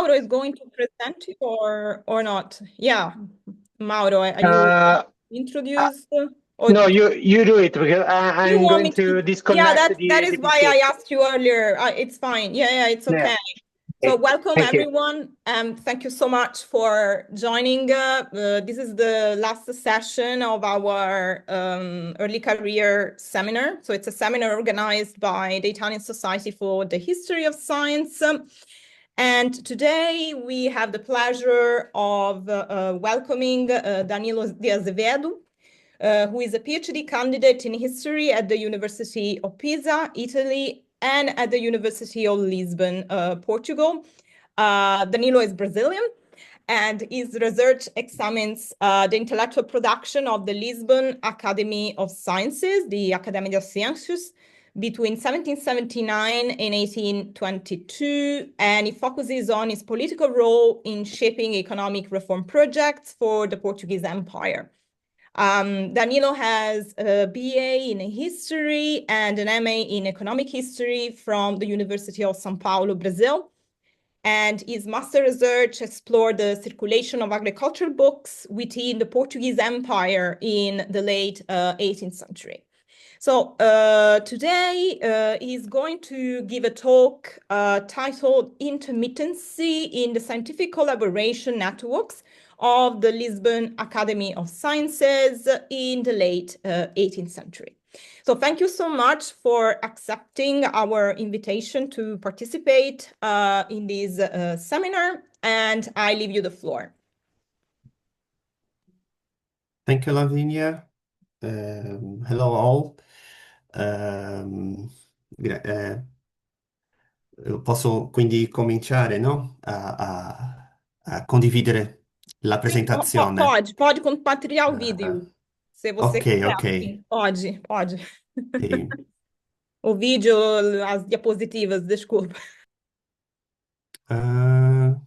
Mauro is going to present you or not? Yeah, Mauro, are you Uh, uh, introduced or no, you do it because you I'm want going me to? to Yeah, disconnect that is the why PC. I asked you earlier. It's fine. Yeah, it's Yeah. okay. So Okay. welcome Thank you. everyone. Thank you so much for joining. This is the last session of our early career seminar. So it's a seminar organized by the Italian Society for the History of Science. And today we have the pleasure of welcoming Danilo de Azevedo, who is a PhD candidate in history at the University of Pisa, Italy, and at the University of Lisbon, Portugal. Danilo is Brazilian, and his research examines the intellectual production of the Lisbon Academy of Sciences, the Academia de Ciências, between 1779 and 1822, and he focuses on his political role in shaping economic reform projects for the Portuguese Empire. Danilo has a BA in history and an MA in economic history from the University of São Paulo, Brazil. And his master research explored the circulation of agricultural books within the Portuguese Empire in the late 18th century. So today he's going to give a talk titled Intermittency in the Scientific Collaboration Networks of the Lisbon Academy of Sciences in the late 18th century. So thank you so much for accepting our invitation to participate in this seminar, and I leave you the floor. Thank you, Lavinia. Hello all. Ehm, Posso quindi cominciare, no? A condividere la Sim, presentazione. pode compartilhar o Ah, vídeo, se você ok, quiser. ok. Sim, pode. Sì. O vídeo, as diapositivas, desculpa. Ah,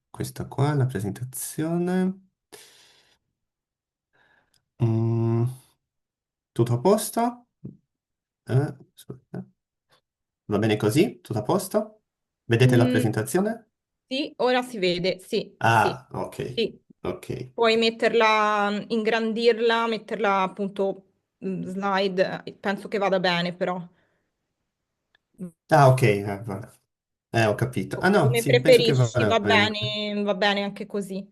questa qua è la presentazione. Mm, tutto a posto? Aspetta. Va bene così? Tutto a posto? Vedete la Mm, presentazione? sì, ora si vede, sì, Ah, ok, sì. ok. Puoi metterla, ingrandirla, metterla appunto slide, penso che vada bene però. Ah, ok, ho capito. Ah no, Come sì, penso che preferisci, vada bene. va bene anche così.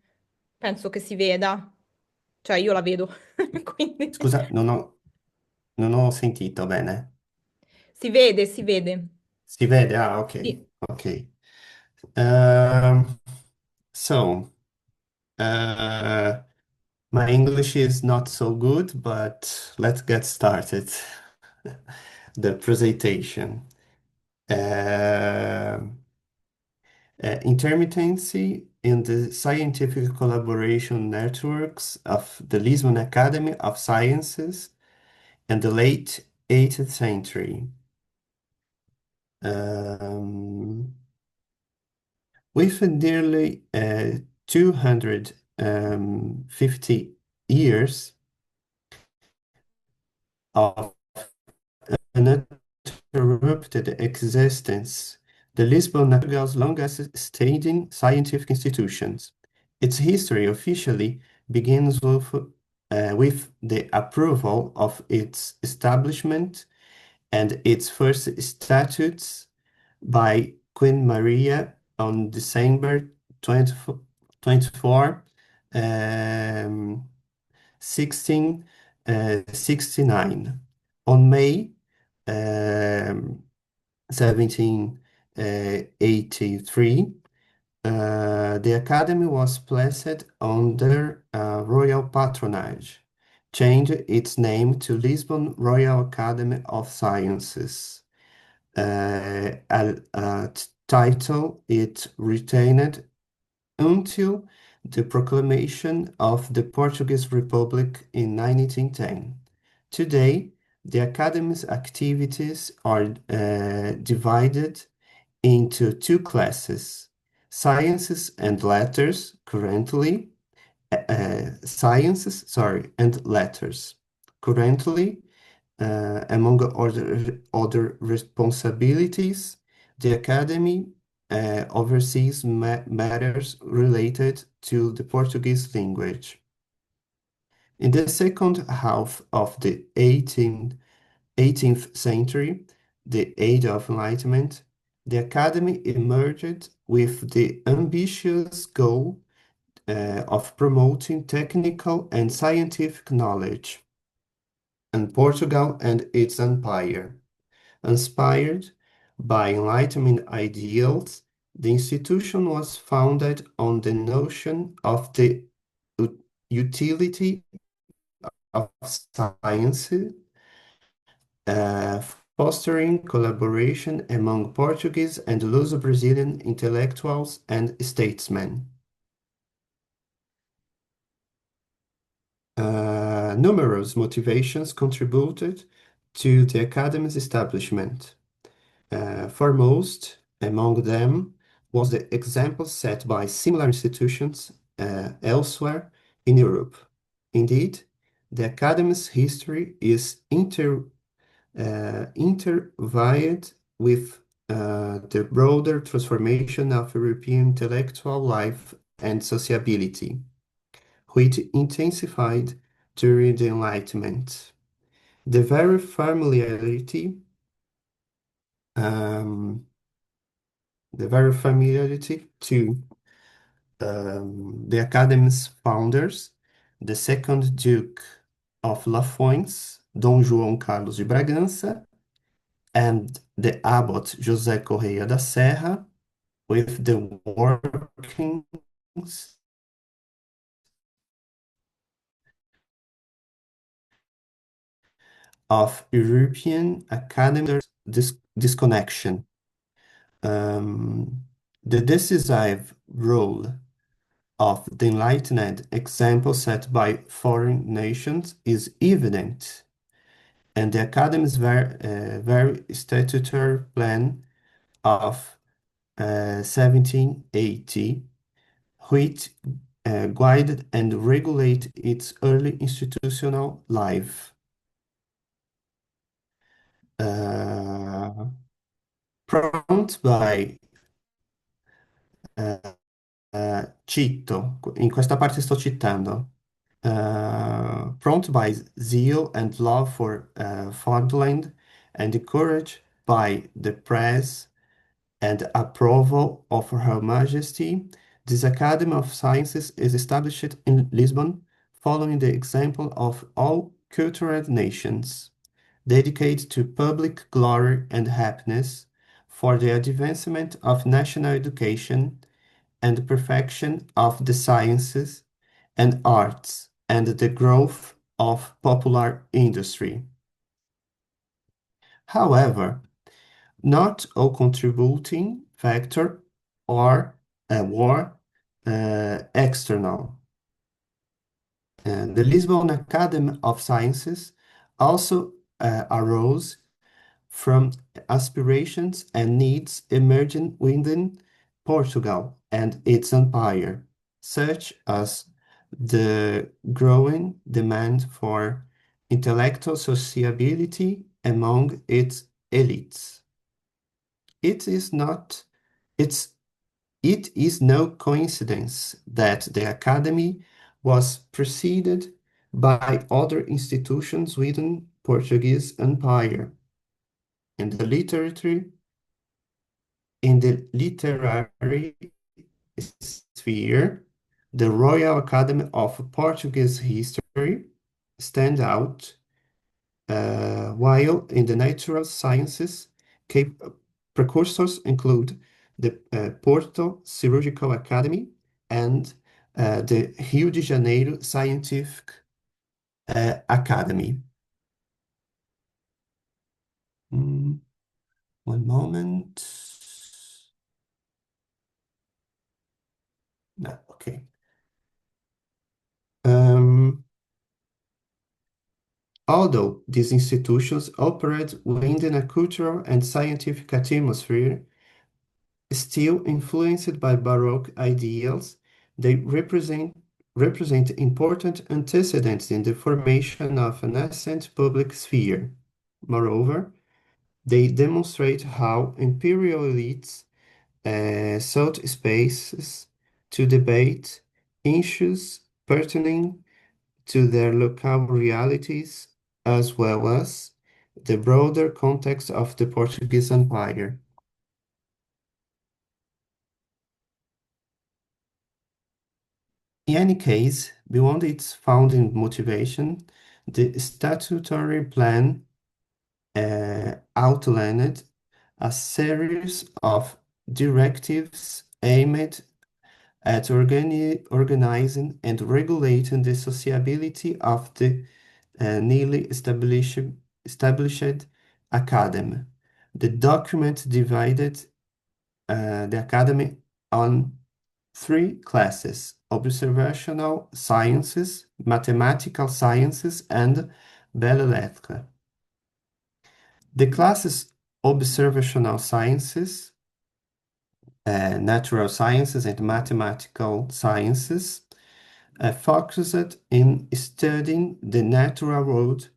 Penso che si veda, cioè io la vedo, quindi Scusa, non ho sentito bene. si vede, si vede. Si vede? Ah, ok, Sì. ok. Um, so, uh, my English is not so good, but let's get started. The presentation. Intermittency in the scientific collaboration networks of the Lisbon Academy of Sciences in the late 18th century. Um, with nearly 250 years of uninterrupted existence, the Lisbon is Portugal's longest-standing scientific institutions. Its history officially begins with the approval of its establishment and its first statutes by Queen Maria on December 24, um, 1669. On May 1783, the Academy was placed under royal patronage, changed its name to Lisbon Royal Academy of Sciences, a title it retained until the proclamation of the Portuguese Republic in 1910. Today, the Academy's activities are divided into two classes: sciences and letters, sciences, sorry, and letters. Currently, among other responsibilities, the Academy oversees matters related to the Portuguese language. In the second half of the 18th century, the Age of Enlightenment, the Academy emerged with the ambitious goal of promoting technical and scientific knowledge in Portugal and its empire. Inspired by Enlightenment ideals, the institution was founded on the notion of the utility of science, uh, fostering collaboration among Portuguese and Luso-Brazilian intellectuals and statesmen. Numerous motivations contributed to the Academy's establishment. Foremost among them was the example set by similar institutions elsewhere in Europe. Indeed, the Academy's history is intertwined with the broader transformation of European intellectual life and sociability, which intensified during the Enlightenment. The very familiarity to the Academy's founders, the second Duke of Lafões, Dom João Carlos de Bragança, and the Abbot José Correia da Serra, with the workings of European academic disconnection. The decisive role of the enlightened example set by foreign nations is evident, and the Academy's very statutory plan of 1780, which guided and regulated its early institutional life. Prompt by cito, in questa parte sto citando, prompt by zeal and love for fatherland and encouraged by the press and approval of Her Majesty, this Academy of Sciences is established in Lisbon, following the example of all cultural nations, dedicated to public glory and happiness, for the advancement of national education and the perfection of the sciences and arts, and the growth of popular industry. However, not all contributing factor or were external. The Lisbon Academy of Sciences also arose from aspirations and needs emerging within Portugal and its empire, such as the growing demand for intellectual sociability among its elites. It is no coincidence that the Academy was preceded by other institutions within Portuguese Empire. In the literary sphere, the Royal Academy of Portuguese History stand out, while in the natural sciences, precursors include the Porto Surgical Academy and the Rio de Janeiro Scientific Academy. One moment. No, okay. Although these institutions operate within a cultural and scientific atmosphere, still influenced by Baroque ideals, they represent important antecedents in the formation of a nascent public sphere. Moreover, they demonstrate how imperial elites sought spaces to debate issues pertaining to their local realities as well as the broader context of the Portuguese Empire. In any case, beyond its founding motivation, the statutory plan outlined a series of directives aimed at organizing and regulating the sociability of the newly established academy. The document divided the academy on three classes: observational sciences, mathematical sciences, and belles lettres. The classes observational sciences, natural sciences, and mathematical sciences focused in studying the natural world,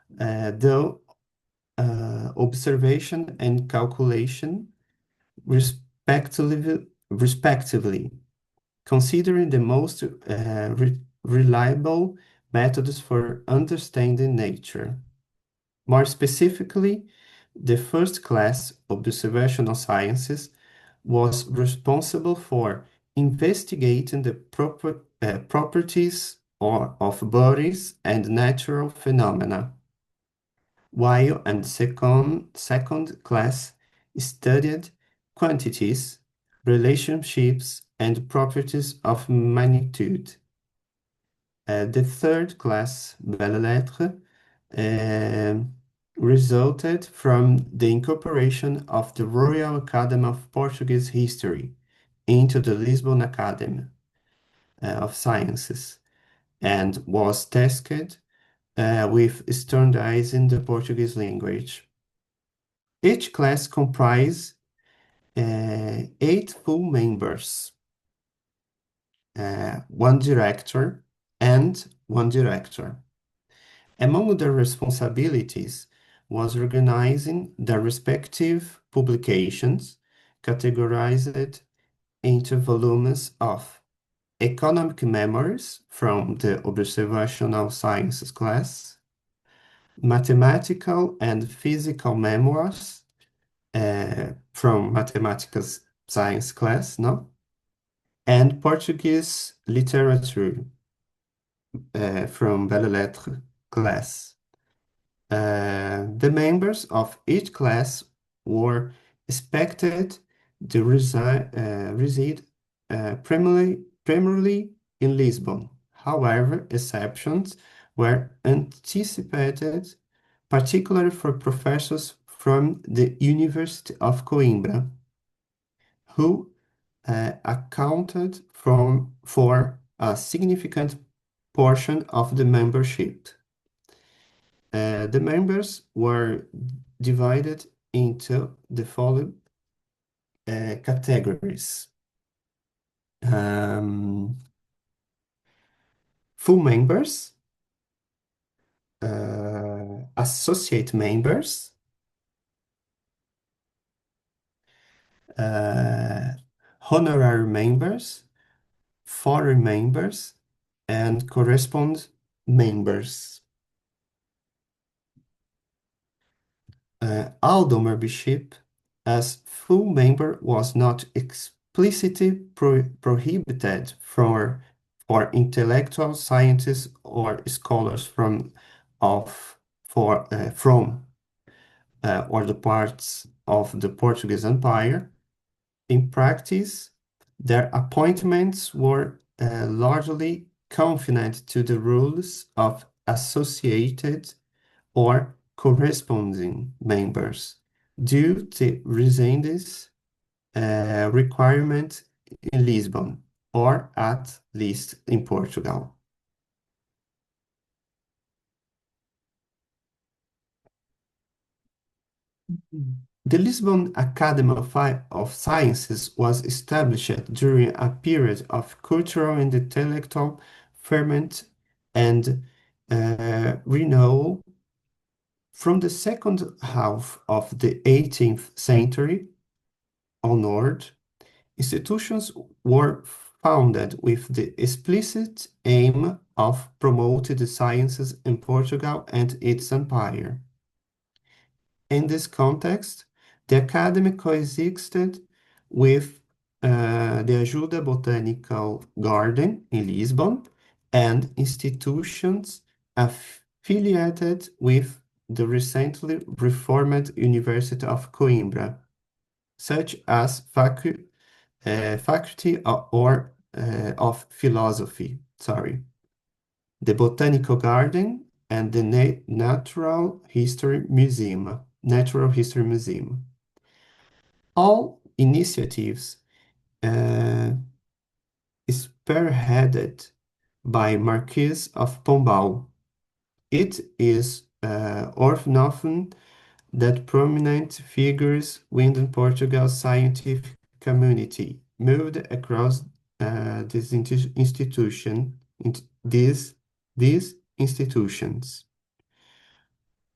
though observation and calculation, respectively, considering the most reliable methods for understanding nature. More specifically, the first class, observational sciences, was responsible for investigating the properties of bodies and natural phenomena, while and second class studied quantities, relationships, and properties of magnitude. The third class, belles lettres, resulted from the incorporation of the Royal Academy of Portuguese History into the Lisbon Academy of Sciences and was tasked with standardizing the Portuguese language. Each class comprised 8 full members, one director, and one director. Among their responsibilities was organizing their respective publications, categorized into volumes of economic memoirs from the observational sciences class, mathematical and physical memoirs from mathematical science class, no? And Portuguese literature from Belles Lettres class. The members of each class were expected to reside primarily in Lisbon. However, exceptions were anticipated, particularly for professors from the University of Coimbra, who accounted for a significant portion of the membership. The members were divided into the following categories. Full members, associate members, honorary members, foreign members, and correspondent members. Although membership as full member was not explicitly prohibited for intellectual scientists or scholars from other parts of the Portuguese Empire. In practice, their appointments were largely confined to the rules of associated or corresponding members due to residence requirement in Lisbon, or at least in Portugal. The Lisbon Academy of Sciences was established during a period of cultural and intellectual ferment and renewal From the second half of the 18th century onward, institutions were founded with the explicit aim of promoting the sciences in Portugal and its empire. In this context, the academy coexisted with the Ajuda Botanical Garden in Lisbon and institutions affiliated with the recently reformed University of Coimbra, such as Faculty of Philosophy, the Botanical Garden, and the Natural History Museum. All initiatives uh, spearheaded by Marquis of Pombal. It is often that prominent figures within Portugal's scientific community moved across this institution, these institutions.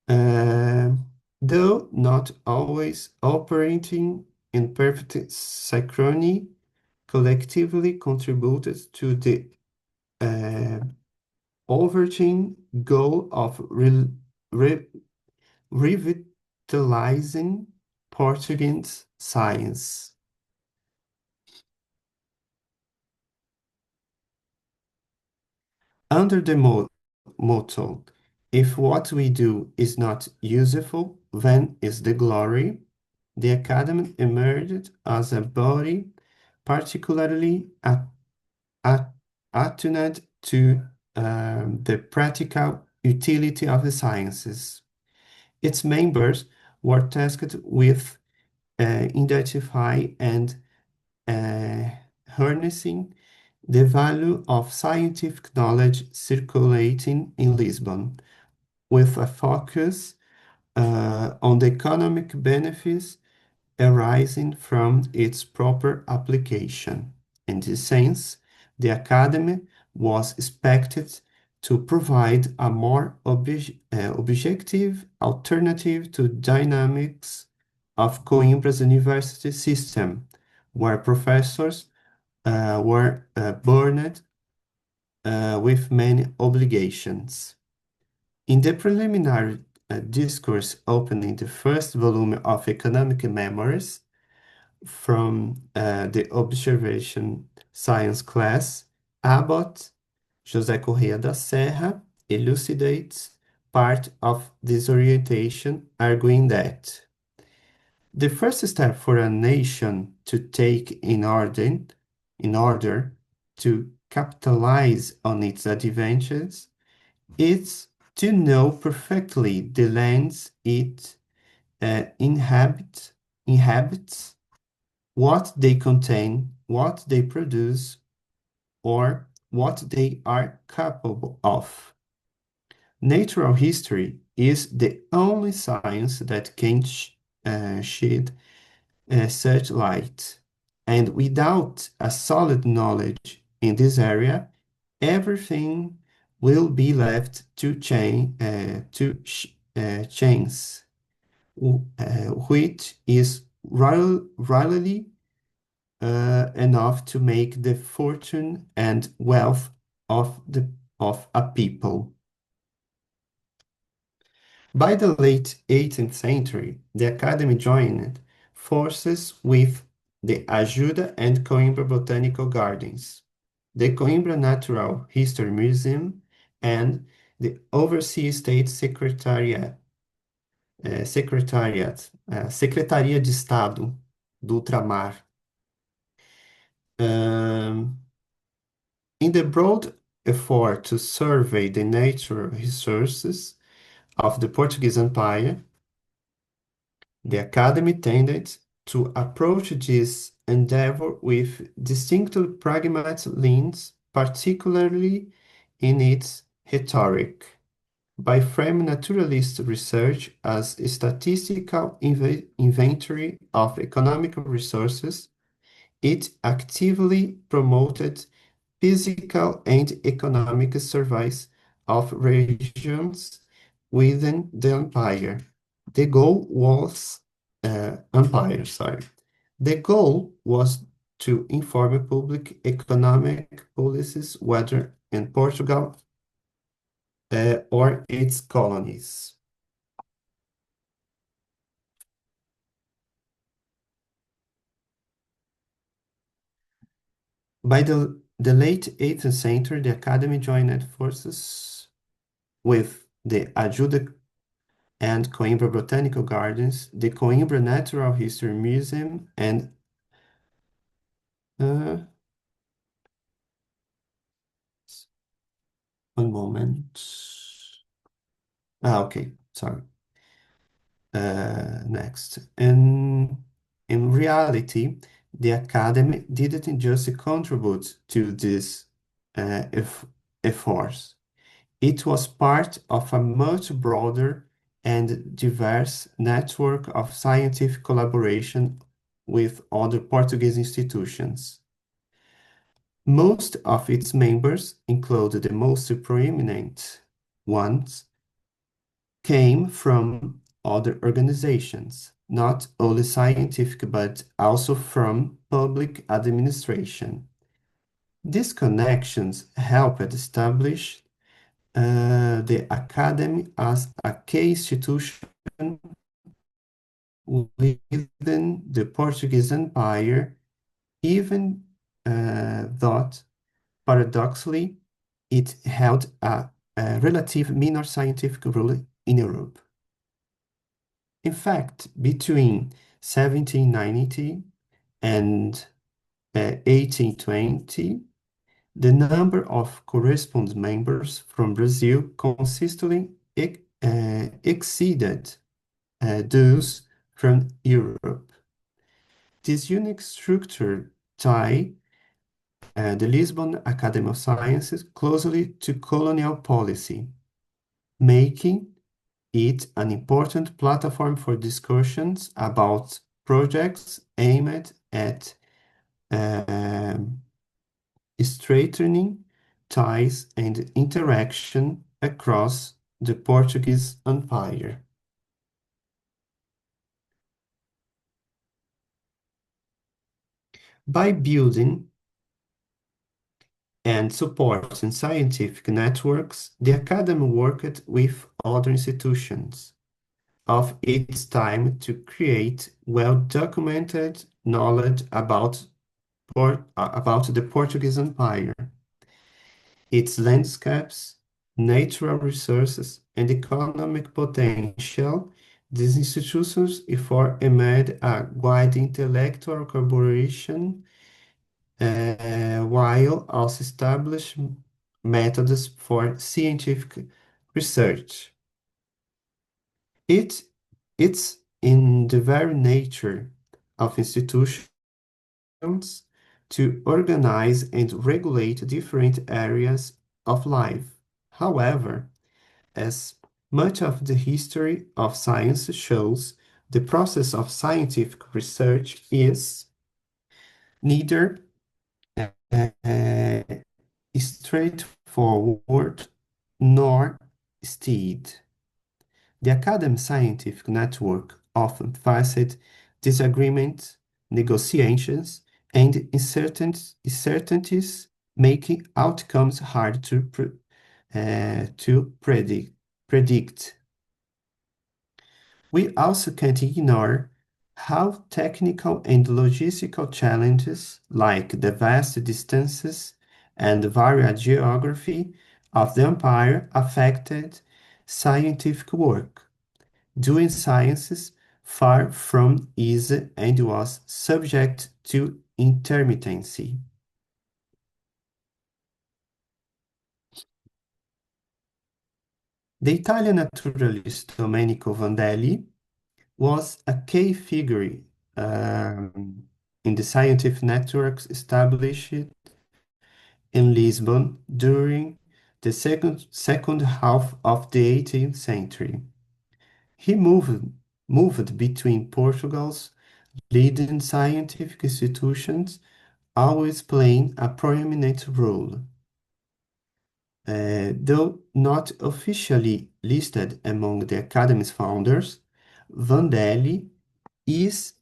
Uh, though not always operating in perfect synchrony, collectively contributed to the uh, overarching goal of re revitalizing Portuguese science. Under the motto, if what we do is not useful, then is the glory, the Academy emerged as a body particularly attuned to the practical utility of the sciences. Its members were tasked with identifying and harnessing the value of scientific knowledge circulating in Lisbon, with a focus on the economic benefits arising from its proper application. In this sense, the Academy was expected to provide a more objective alternative to dynamics of Coimbra's university system, where professors were burdened with many obligations. In the preliminary discourse opening the first volume of Economic Memories from the Observation Science class, Abbot José Correia da Serra elucidates part of this orientation, arguing that the first step for a nation to take in order to capitalize on its advantages is to know perfectly the lands it inhabits, what they contain, what they produce, or what they are capable of. Natural history is the only science that can shed such light, and without a solid knowledge in this area, everything will be left to chance, which is rarely enough to make the fortune and wealth of a people. By the late 18th century, the Academy joined forces with the Ajuda and Coimbra Botanical Gardens, the Coimbra Natural History Museum, and the Overseas State Secretaria de Estado do Ultramar. In the broad effort to survey the natural resources of the Portuguese Empire, the Academy tended to approach this endeavor with distinctly pragmatic leans, particularly in its rhetoric, by framing naturalist research as a statistical inventory of economic resources. It actively promoted physical and economic surveys of regions within the empire. The goal was empire, sorry. The goal was to inform public economic policies, whether in Portugal or its colonies. By the late 18th century, the Academy joined forces with the Ajuda and Coimbra Botanical Gardens, the Coimbra Natural History Museum, and uh, one moment. Okay, sorry. Next. In reality, the Academy didn't just contribute to this efforts. It was part of a much broader and diverse network of scientific collaboration with other Portuguese institutions. Most of its members, including the most prominent ones, came from other organizations, not only scientific but also from public administration. These connections helped establish the Academy as a key institution within the Portuguese Empire, even though paradoxically it held a relative minor scientific role in Europe. In fact, between 1790 and 1820, the number of correspondence members from Brazil consistently exceeded those from Europe. This unique structure tie the Lisbon Academy of Sciences closely to colonial policy, making it an important platform for discussions about projects aimed at um, strengthening ties and interaction across the Portuguese Empire. By building and supporting scientific networks, the Academy worked with other institutions of its time to create well-documented knowledge about the Portuguese Empire, its landscapes, natural resources, and economic potential. These institutions therefore made a wide intellectual collaboration while also establish methods for scientific research. It's in the very nature of institutions to organize and regulate different areas of life. However, as much of the history of science shows, the process of scientific research is neither uh, straightforward nor steady. The Academy Scientific Network often faced disagreements, negotiations, and uncertainties, making outcomes hard to predict. We also can't ignore how technical and logistical challenges, like the vast distances and varied geography of the empire, affected scientific work. Doing sciences far from easy and was subject to intermittency. The Italian naturalist Domenico Vandelli was a key figure in the scientific networks established in Lisbon during the second half of the 18th century. He moved between Portugal's leading scientific institutions, always playing a prominent role. Though not officially listed among the Academy's founders, Vandelli is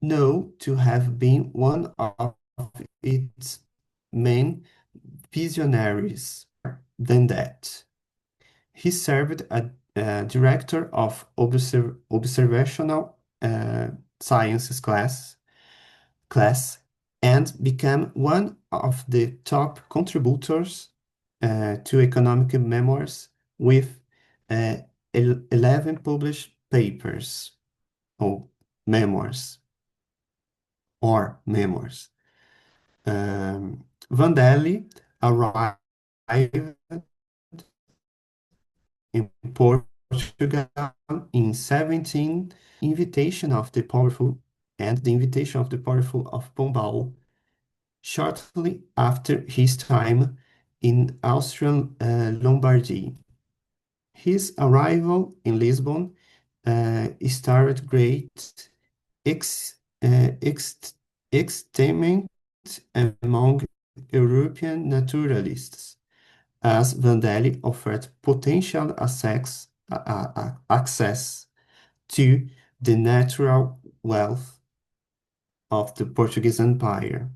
known to have been one of its main visionaries. Than that, he served as director of observational sciences class and became one of the top contributors to economic memoirs with uh, 11 published papers or memoirs or memoirs. Vandelli arrived in Portugal in 17 invitation of the powerful and the invitation of the powerful of Pombal shortly after his time in Austrian Lombardy. His arrival in Lisbon started great ex, ex, excitement among European naturalists, as Vandelli offered potential access to the natural wealth of the Portuguese Empire,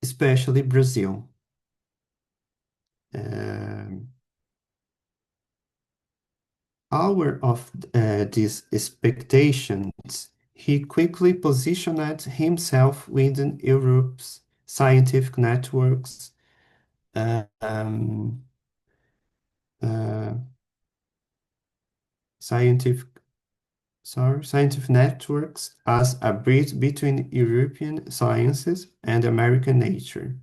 especially Brazil. Um, Aware of these expectations, he quickly positioned himself within Europe's scientific networks, uh, um, uh, scientific, scientific networks as a bridge between European sciences and American nature.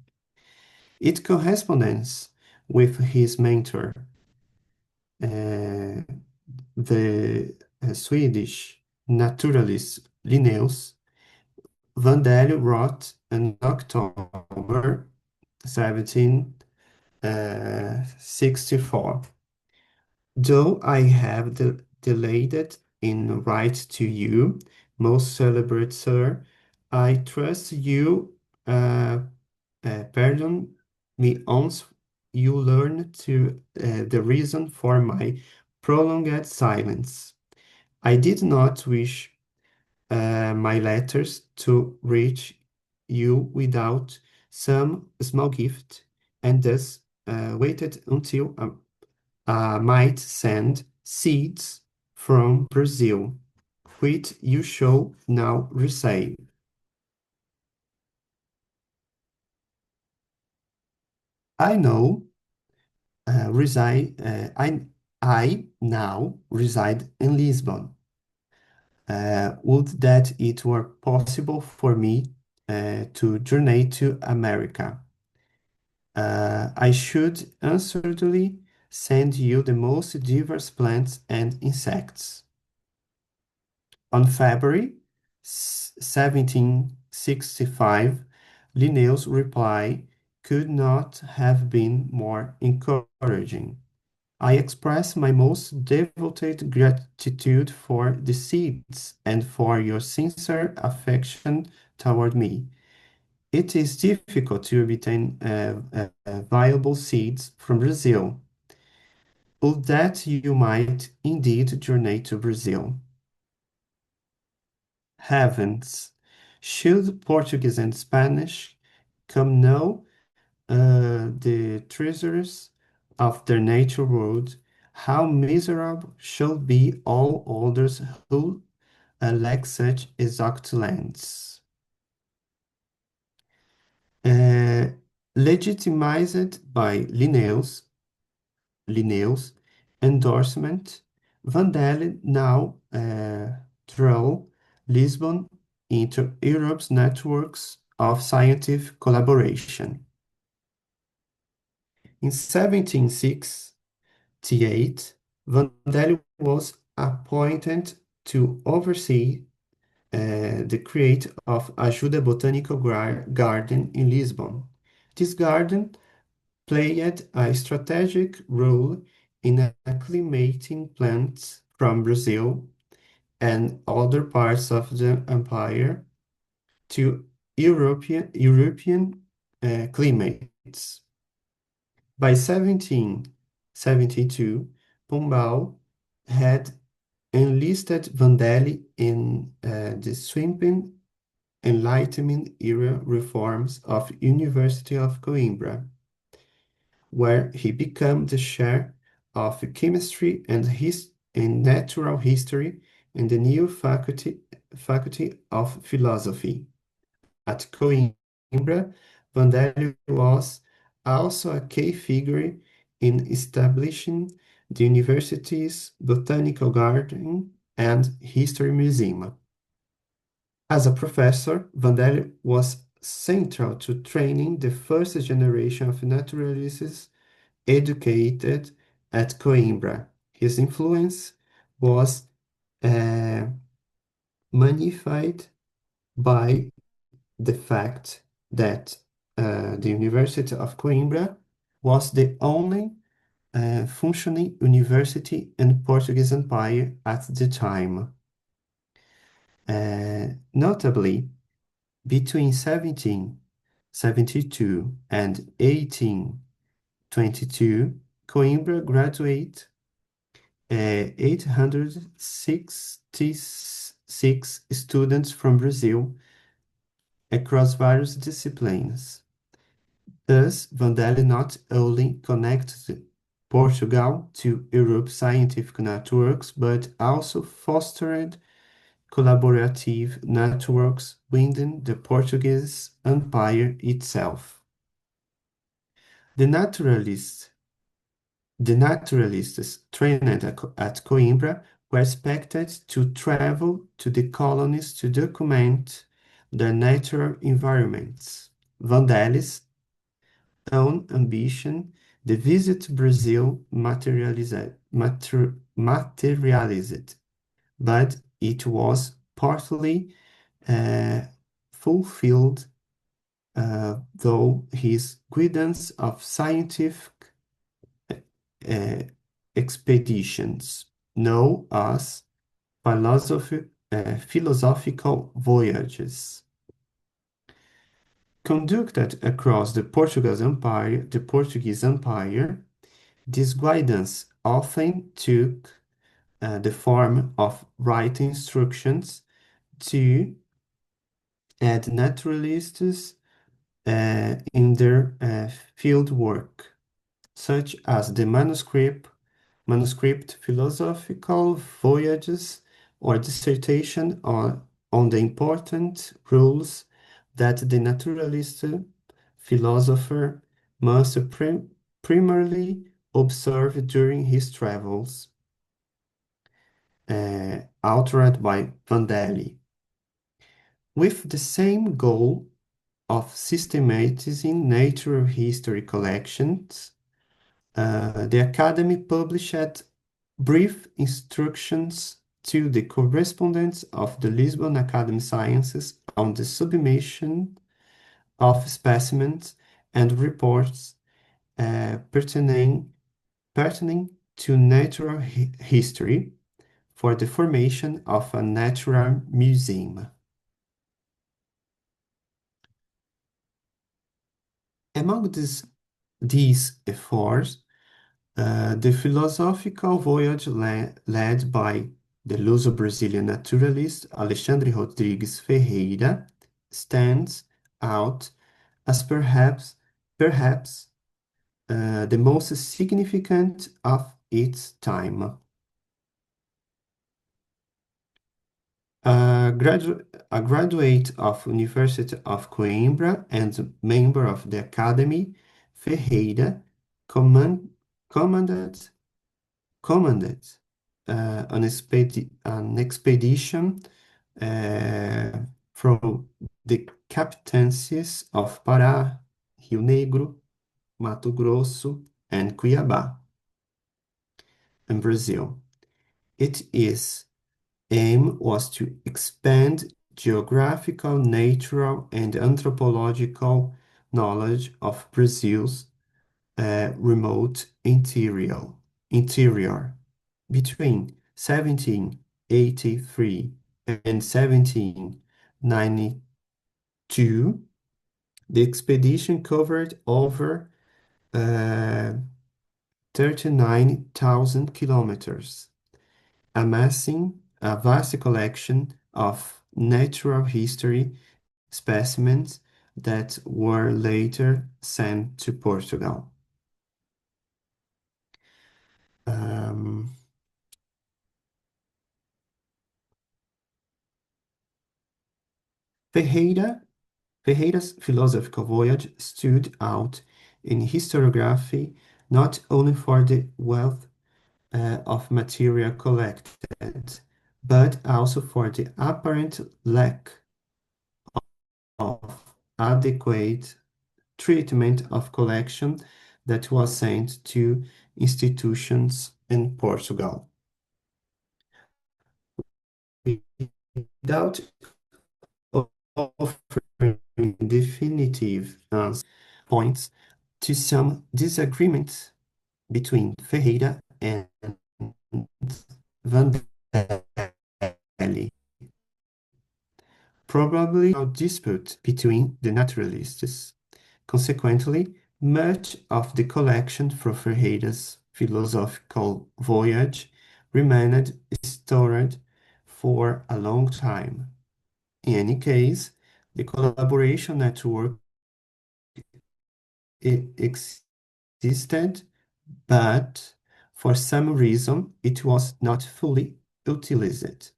It corresponds with his mentor, uh, the Swedish naturalist Linnaeus. Vandelli wrote in October 1764. Though I have delayed it in right to you, most celebrated sir, I trust you pardon me once you learn to the reason for my prolonged silence. I did not wish my letters to reach you without some small gift, and thus waited until I might send seeds from Brazil, which you shall now receive. I know I now reside in Lisbon. Would that it were possible for me to journey to America. I should assuredly send you the most diverse plants and insects. On February 1765, Linnaeus' reply could not have been more encouraging. I express my most devoted gratitude for the seeds and for your sincere affection toward me. It is difficult to obtain viable seeds from Brazil. Would that you might indeed journey to Brazil. Heavens, should Portuguese and Spanish come know the treasures of their nature world, how miserable shall be all others who lack such exact lands. Uh, Legitimized by Linnaeus' endorsement, Vandelli now drew Lisbon into Europe's networks of scientific collaboration. In 1768, Vandelli was appointed to oversee the create of Ajuda Botanical Garden in Lisbon. This garden played a strategic role in acclimating plants from Brazil and other parts of the empire to European climates. By 1772, Pombal had enlisted Vandelli in the sweeping Enlightenment era reforms of University of Coimbra, where he became the chair of chemistry and natural history in the new faculty of philosophy. At Coimbra, Vandelli was also a key figure in establishing the university's botanical garden and history museum. As a professor, Vandelli was central to training the first generation of naturalists educated at Coimbra. His influence was uh, magnified by the fact that the University of Coimbra was the only functioning university in Portuguese Empire at the time. Notably, between 1772 and 1822, Coimbra graduated 866 students from Brazil across various disciplines. Thus, Vandelli not only connected Portugal to Europe's scientific networks, but also fostered collaborative networks within the Portuguese Empire itself. The naturalists, the naturalists trained at Coimbra were expected to travel to the colonies to document their natural environments. Vandelli's own ambition, the visit to Brazil materialized, but it was partly uh, fulfilled though his guidance of scientific uh, expeditions, known as philosophical voyages, conducted across the Portuguese Empire. This guidance often took the form of writing instructions to aid naturalists in their field work, such as the manuscript philosophical voyages or dissertation on the important rules that the naturalist philosopher must primarily observe during his travels, authored by Vandelli. With the same goal of systematizing natural history collections, the Academy published brief instructions to the correspondents of the Lisbon Academy Sciences on the submission of specimens and reports pertaining to natural history for the formation of a natural museum. Among these efforts, the philosophical voyage led by the Luso-Brazilian naturalist Alexandre Rodrigues Ferreira stands out as perhaps the most significant of its time. A graduate of University of Coimbra and member of the Academy, Ferreira commanded an expedition from the captaincies of Pará, Rio Negro, Mato Grosso, and Cuiabá in Brazil. Its aim was to expand geographical, natural, and anthropological knowledge of Brazil's remote interior. Between 1783 and 1792, The expedition covered over 39,000 kilometers, amassing a vast collection of natural history specimens that were later sent to Portugal. Um, Ferreira's philosophical voyage stood out in historiography not only for the wealth of material collected, but also for the apparent lack of adequate treatment of collection that was sent to institutions in Portugal. Without offering definitive answers, points to some disagreements between Ferreira and Van Belly, probably a dispute between the naturalists. Consequently, much of the collection from Ferreira's philosophical voyage remained stored for a long time. In any case, the collaboration network existed, but for some reason it was not fully utilized,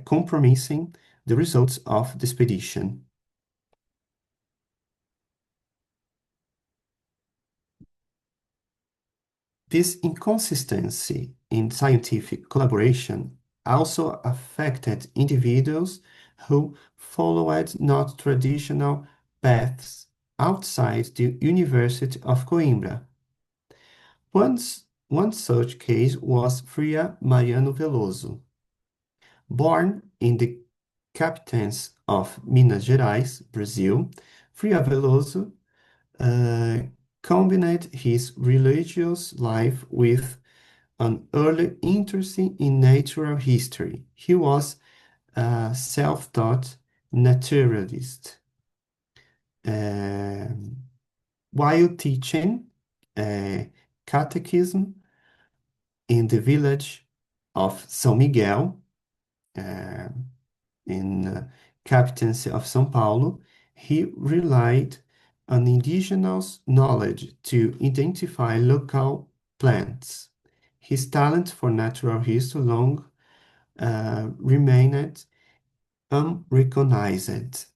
compromising the results of the expedition. This inconsistency in scientific collaboration also affected individuals who followed not traditional paths outside the University of Coimbra. One such case was Frei Mariano Veloso. Born in the captains of Minas Gerais, Brazil, Frei Veloso uh, combined his religious life with an early interest in natural history. He was a self-taught naturalist. Um, while teaching catechism in the village of São Miguel, uh, in captaincy of São Paulo, he relied on indigenous knowledge to identify local plants. His talent for natural history long remained unrecognized.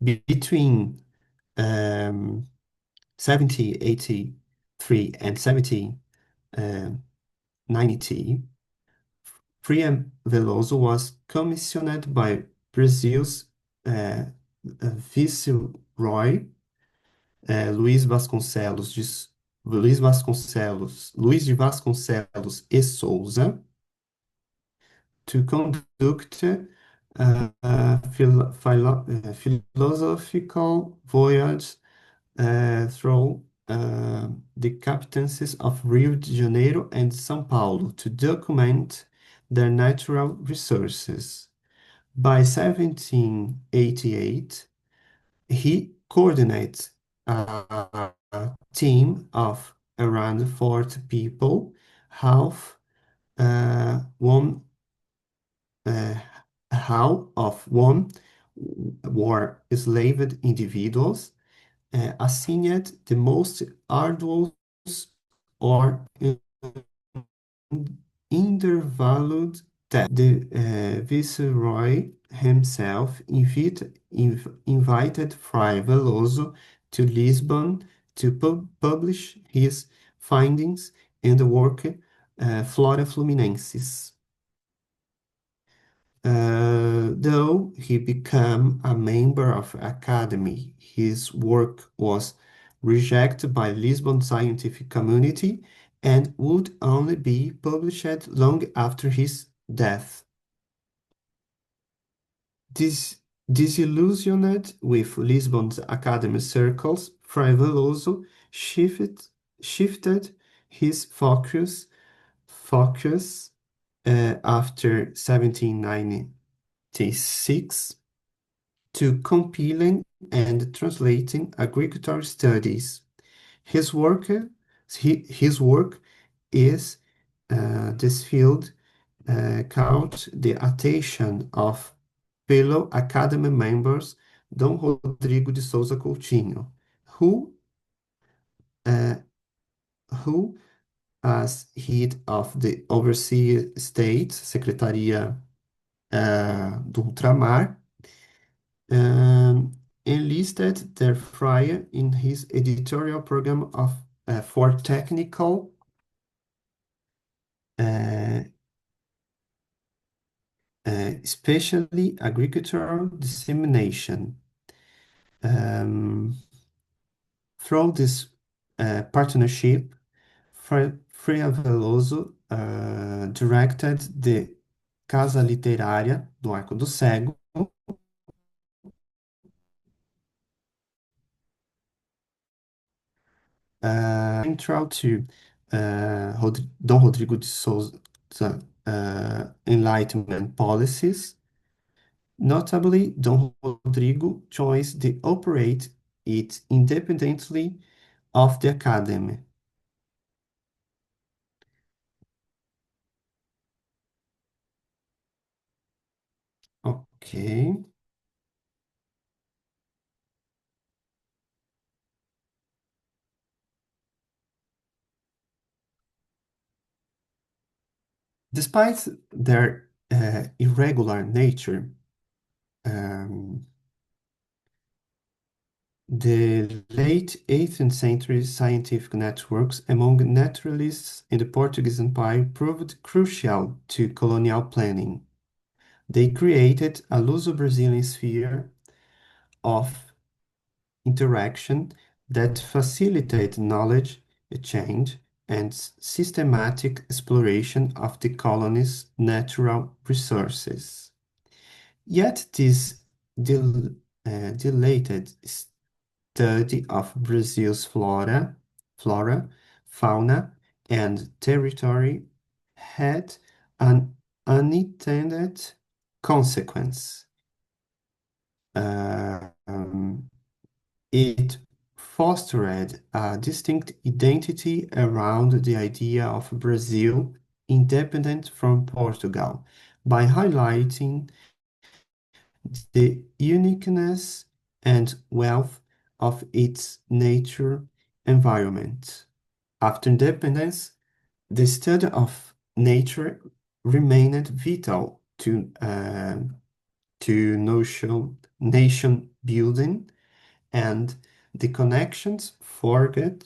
Between 1783 and 1790, Frei Veloso was commissioned by Brazil's viceroy Luiz de Vasconcelos e Souza to conduct a philosophical voyage through the captaincies of Rio de Janeiro and São Paulo to document their natural resources. By 1788, he coordinates a team of around 40 people, one half of one were enslaved individuals, assigned the most arduous or undervalued task. The viceroy himself invited Fray Veloso to Lisbon to publish his findings in the work Flora Fluminensis. Though he became a member of Academy, his work was rejected by Lisbon scientific community and would only be published long after his death. Disillusioned with Lisbon's academic circles, Fray Veloso shifted his focus after 1796 to compiling and translating agricultural studies. His work, his work is this field caught the attention of fellow Academy members Dom Rodrigo de Souza Coutinho, who, uh, who as head of the Overseas State, Secretaria do Ultramar, um, enlisted their friar in his editorial program for technical uh, especially agricultural dissemination. Um, through this partnership, Freia Veloso directed the Casa Literária do Arco do Cego, central to Dom Rodrigo de Souza Enlightenment policies. Notably, Dom Rodrigo chose to operate it independently of the Academy. Okay. Despite their irregular nature, um, the late 18th century scientific networks among naturalists in the Portuguese Empire proved crucial to colonial planning. They created a Luso-Brazilian sphere of interaction that facilitated knowledge exchange and systematic exploration of the colony's natural resources. Yet this dilated study of Brazil's flora, fauna, and territory had an unintended consequence. It fostered a distinct identity around the idea of Brazil independent from Portugal by highlighting the uniqueness and wealth of its nature environment. After independence, the study of nature remained vital to nation building, and the connections forget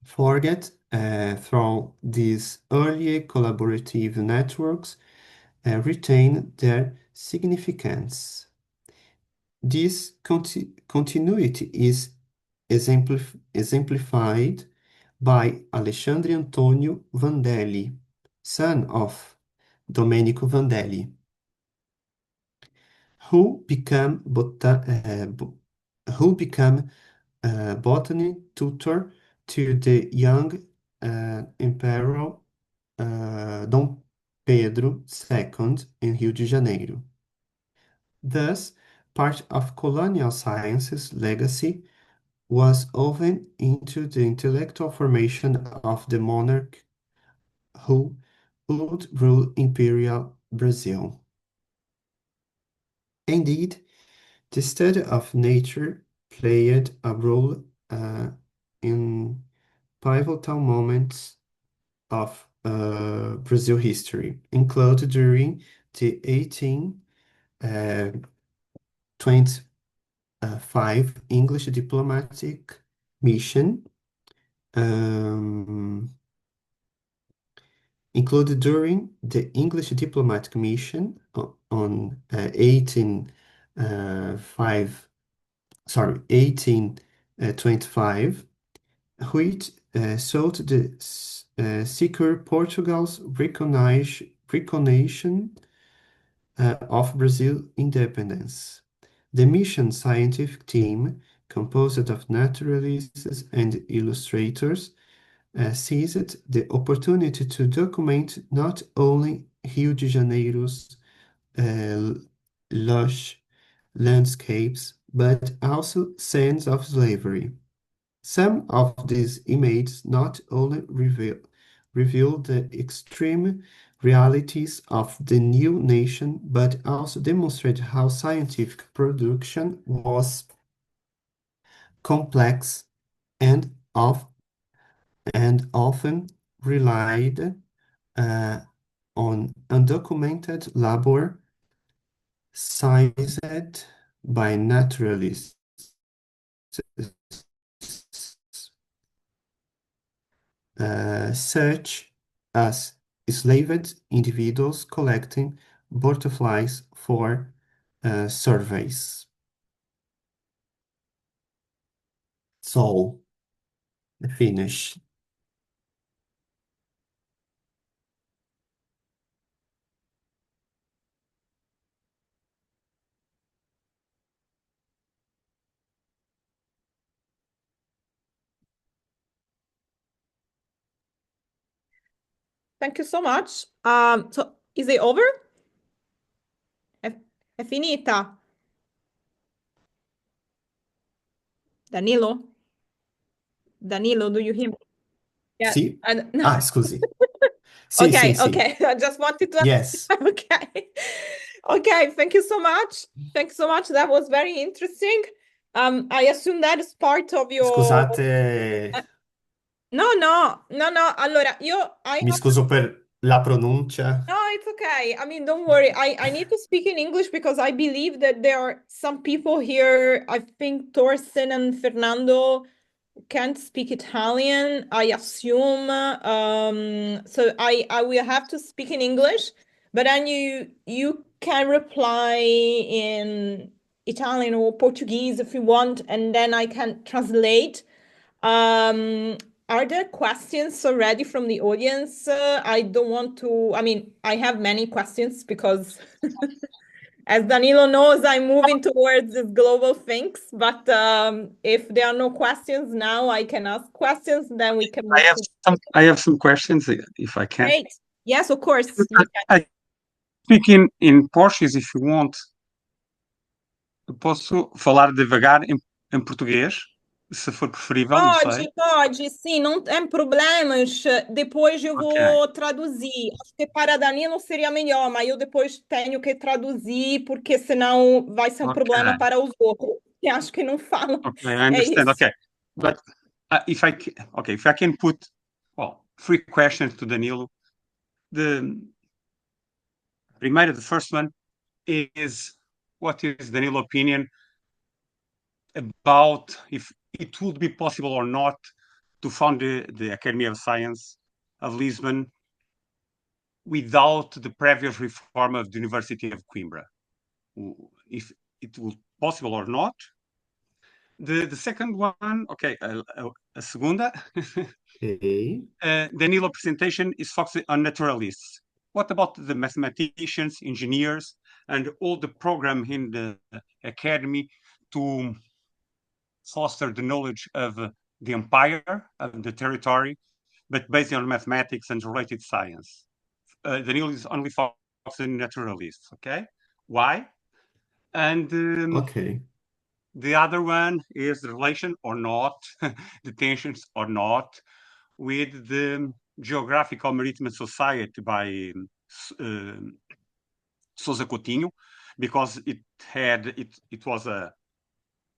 through these early collaborative networks retain their significance. This continuity is exemplified by Alexandre Antonio Vandelli, son of Domenico Vandelli, who became botany tutor to the young Emperor Dom Pedro II in Rio de Janeiro. Thus, part of colonial science's legacy was woven into the intellectual formation of the monarch who would rule Imperial Brazil. Indeed, the study of nature played a role in pivotal moments of Brazil history, included during the 1825 English diplomatic mission, included during the English diplomatic mission on 1825, which sought to secure Portugal's recognition of Brazil's independence. The mission scientific team, composed of naturalists and illustrators, seized the opportunity to document not only Rio de Janeiro's lush landscapes, but also scenes of slavery. Some of these images not only reveal the extreme realities of the new nation, but also demonstrate how scientific production was complex and, and often relied on undocumented labor seized by naturalists, such as enslaved individuals collecting butterflies for surveys. So, finish. Thank you so much. So is it over? È finita? Danilo? Danilo, do you hear me? Yeah. Sì? No. Ah, scusi. Sì, sì, sì. Okay. I just wanted to Yes. Okay. Okay, thank you so much. Thank you so much. That was very interesting. I assume that is part of your Scusate, No. Allora, I mi scuso per la pronuncia. No, it's okay. I mean, don't worry. I need to speak in English because I believe that there are some people here. I think Torsten and Fernando can't speak Italian, I assume. So I will have to speak in English, but then you can reply in Italian or Portuguese if you want, and then I can translate. Um, are there questions already from the audience? I don't want to, I mean, I have many questions because as Danilo knows, I'm moving towards this global things, but if there are no questions now, I can ask questions, then we can move to... I have some questions, if I can. Great. Yes, of course. You can. I speak in Portuguese, if you want. Eu posso falar devagar em português, se for preferível, não sei. Pode, sim, não tem problemas. Depois eu Ok. vou traduzir. Acho que para Danilo seria melhor, mas eu depois tenho que traduzir, porque senão vai ser um problema para os outros, que acho que não falam. Okay, I understand. isso. Okay, but if I can put, well, 3 questions to Danilo. The first one is, what is Danilo's opinion about if it would be possible or not to found the Academy of Science of Lisbon without the previous reform of the University of Coimbra? If it was possible or not. The second one, okay, a segunda. Okay. Danilo presentation is focused on naturalists. What about the mathematicians, engineers, and all the program in the academy to foster the knowledge of the empire, of the territory, but based on mathematics and related science? Danilo is only focused on naturalists, okay? Why? And Okay. the other one is the relation or not, the tensions or not, with the Geographical Maritime Society by Sousa Coutinho, because it was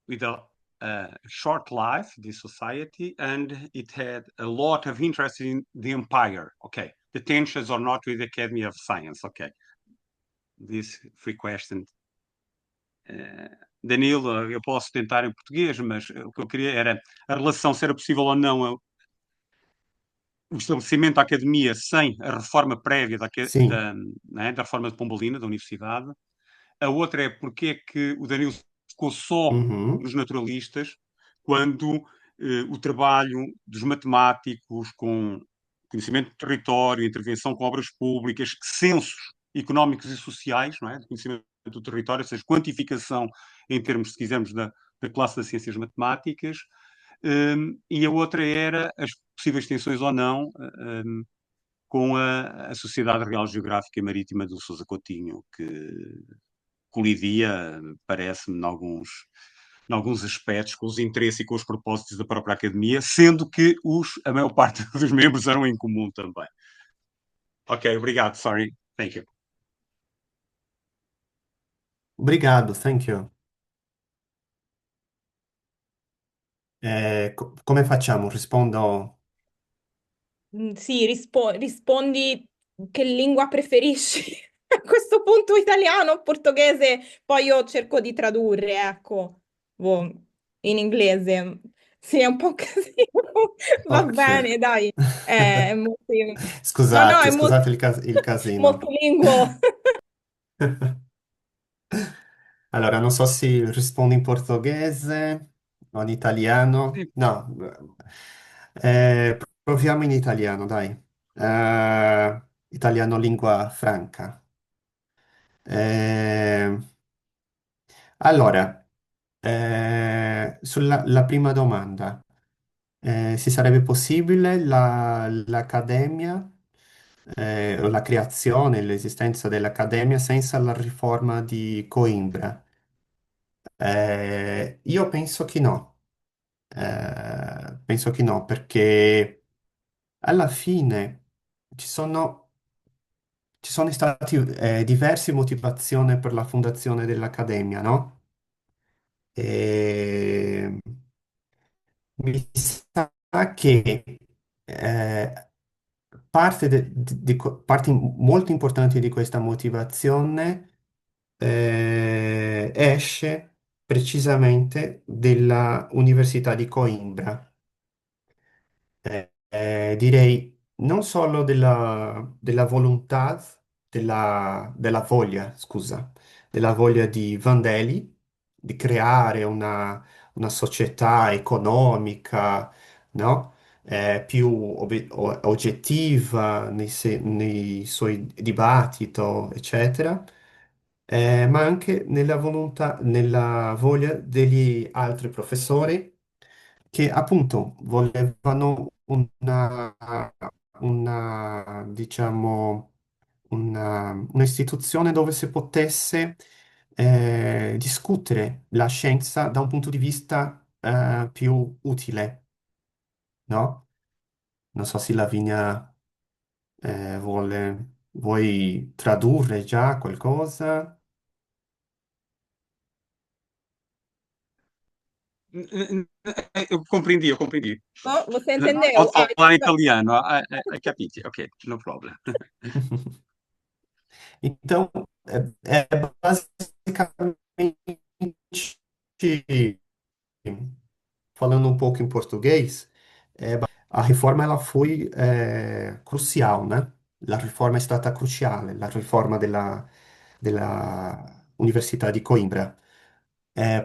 with a short life, this society, and it had a lot of interest in the empire. Okay, the tensions or not with the Academy of Science. Okay, these 3 questions. Danilo, eu posso tentar em português, mas o que eu queria era a relação, se era possível ou não, o estabelecimento da academia sem a reforma prévia da reforma de Pombalina, da universidade. A outra é porque é que o Danilo ficou só nos naturalistas, quando o trabalho dos matemáticos com conhecimento do território, intervenção com obras públicas, censos económicos e sociais, não é? De conhecimento do território, ou seja, quantificação em termos, se quisermos, da classe das ciências matemáticas, e a outra era as possíveis tensões ou não com a Sociedade Real Geográfica e Marítima do Sousa Coutinho, que colidia, parece-me, em alguns aspectos, com os interesses e com os propósitos da própria academia, sendo que a maior parte dos membros eram em comum também. Ok, obrigado, sorry. Thank you. Obrigado, thank you. Come facciamo? Rispondo. Sì, rispondi che lingua preferisci. A questo punto italiano o portoghese, poi io cerco di tradurre, ecco, boh, in inglese. Sì, è un po' casino. Va Ok. bene, dai. È molto... No, no, è Scusate, molto, scusate il casino. multilingual. Allora, non so se rispondo in portoghese o in italiano. Sì. No, proviamo in italiano, dai. Italiano lingua franca. Eh, allora, sulla la prima domanda, se sarebbe possibile l'accademia, o la creazione, l'esistenza dell'accademia senza la riforma di Coimbra? Io penso che no. Penso che no, perché alla fine ci sono, ci sono stati diverse motivazioni per la fondazione dell'Accademia, no? E mi sa che parti molto importanti di questa motivazione esce precisamente dalla Università di Coimbra. Direi non solo della volontà, della voglia, scusa, della voglia di Vandelli di creare una società economica, no? Più oggettiva nei suoi dibattiti, eccetera, ma anche nella volontà, nella voglia degli altri professori che appunto volevano diciamo, un'istituzione dove si potesse discutere la scienza da un punto di vista più utile, no? Non so se Lavinia vuoi tradurre già qualcosa? Eu compreendi, eu compreendi. Oh, você entendeu? Pode falar em italiano, hai capito? Ok, no problem. Então, é basicamente, falando um pouco em português, a reforma ela foi crucial, né? La riforma è stata cruciale, la riforma della Università di Coimbra,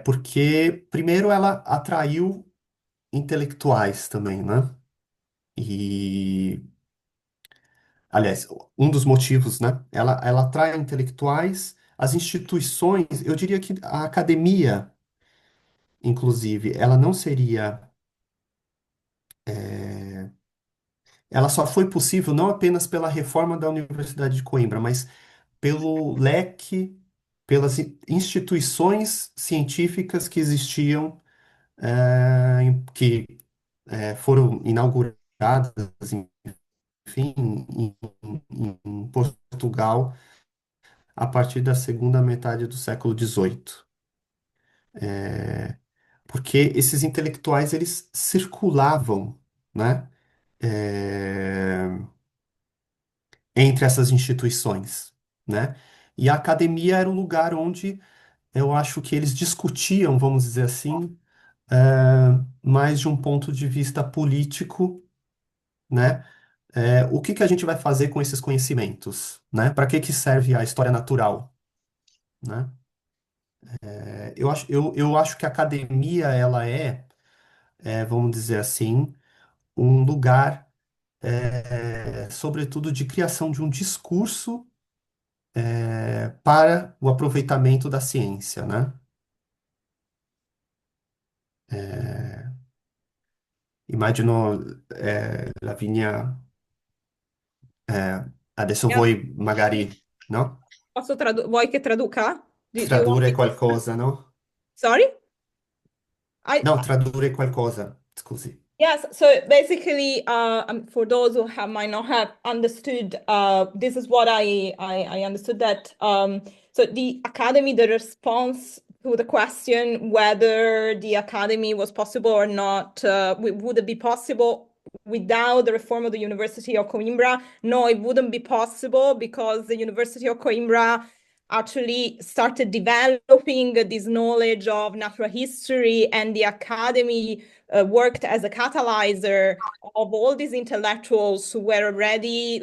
porque primeiro ela atraiu intelectuais também, né? E, aliás, um dos motivos, né? Ela atrai intelectuais, as instituições, eu diria que a academia, inclusive, ela não seria. Ela só foi possível não apenas pela reforma da Universidade de Coimbra, mas pelo leque, pelas instituições científicas que existiam, que foram inauguradas, enfim, em Portugal a partir da segunda metade do século XVIII. Porque esses intelectuais, eles circulavam, né? é, entre essas instituições, né? E a academia era o lugar onde eu acho que eles discutiam, vamos dizer assim, mais de um ponto de vista político, né? O que que a gente vai fazer com esses conhecimentos, né? Para que que serve a história natural, né? Eu acho que a academia, ela vamos dizer assim, um lugar, sobretudo, de criação de um discurso para o aproveitamento da ciência, né? Immagino, Lavinia, Adesso Yeah. voi magari, no? Vuoi che traduca? Do you want Tradurre me to... qualcosa, no? Sorry? I, No, tradurre qualcosa, scusi. Yes, so basically, for those who might not have understood, this is what I understood that. So the academy, the response to the question whether the academy was possible or not, would it be possible without the reform of the University of Coimbra? No, it wouldn't be possible because the University of Coimbra actually started developing this knowledge of natural history, and the academy worked as a catalyzer of all these intellectuals who were already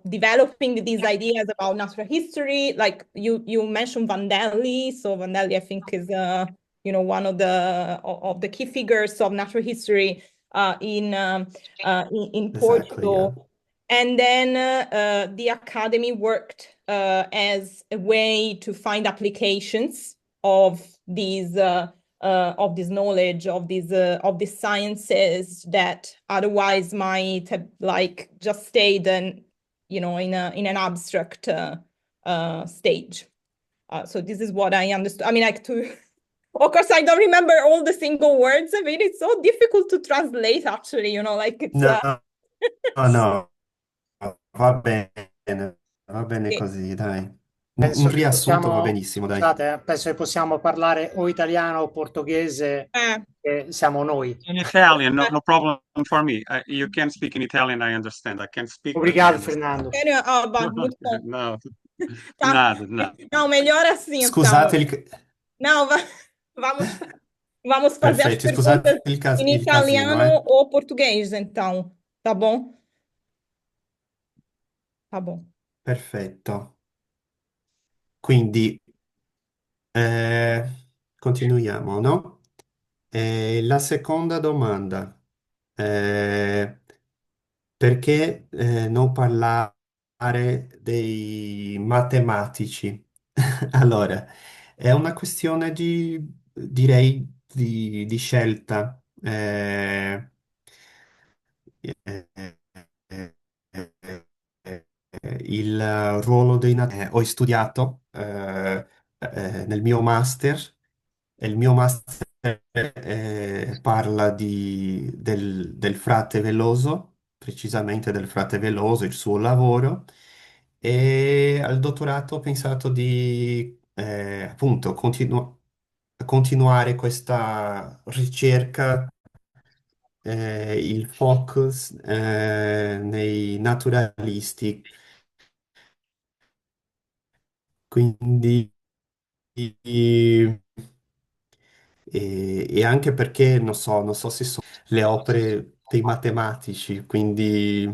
developing these ideas about natural history. Like you mentioned Vandelli. So Vandelli, I think, is one of the key figures of natural history in Exactly, yeah. Portugal. And then the academy worked as a way to find applications of this knowledge of these sciences that otherwise might have just stayed in an abstract stage. So this is what I understood. I mean, of course, I don't remember all the single words. I mean, it's so difficult to translate, actually. It's No, no, va bene sì. così, dai. Un Penso che riassunto va possiamo, benissimo, dai. scusate, penso che possiamo parlare o italiano o portoghese, Eh, che siamo noi. In Italian, no problem for me. You can speak in Italian, I understand. I can speak, but I Obrigado, understand. Fernando. Muito bom. No, Tá. nada, nada. Não, melhor assim, então. Scusate Não, vamos, vamos fazer as Perfetto, scusate perguntas em il casino, eh. italiano ou português, então. Tá bom? Tá bom. Perfetto. Quindi, eh, continuiamo, no? La seconda domanda. Eh, perché non parlare dei matematici? Allora, è una questione direi, di scelta. Eh, eh, il ruolo ho studiato nel mio master, e il mio master parla del frate Veloso, precisamente del frate Veloso, il suo lavoro, e al dottorato ho pensato di appunto continuare questa ricerca, il focus nei naturalisti, quindi e anche perché non so se sono le opere dei matematici, quindi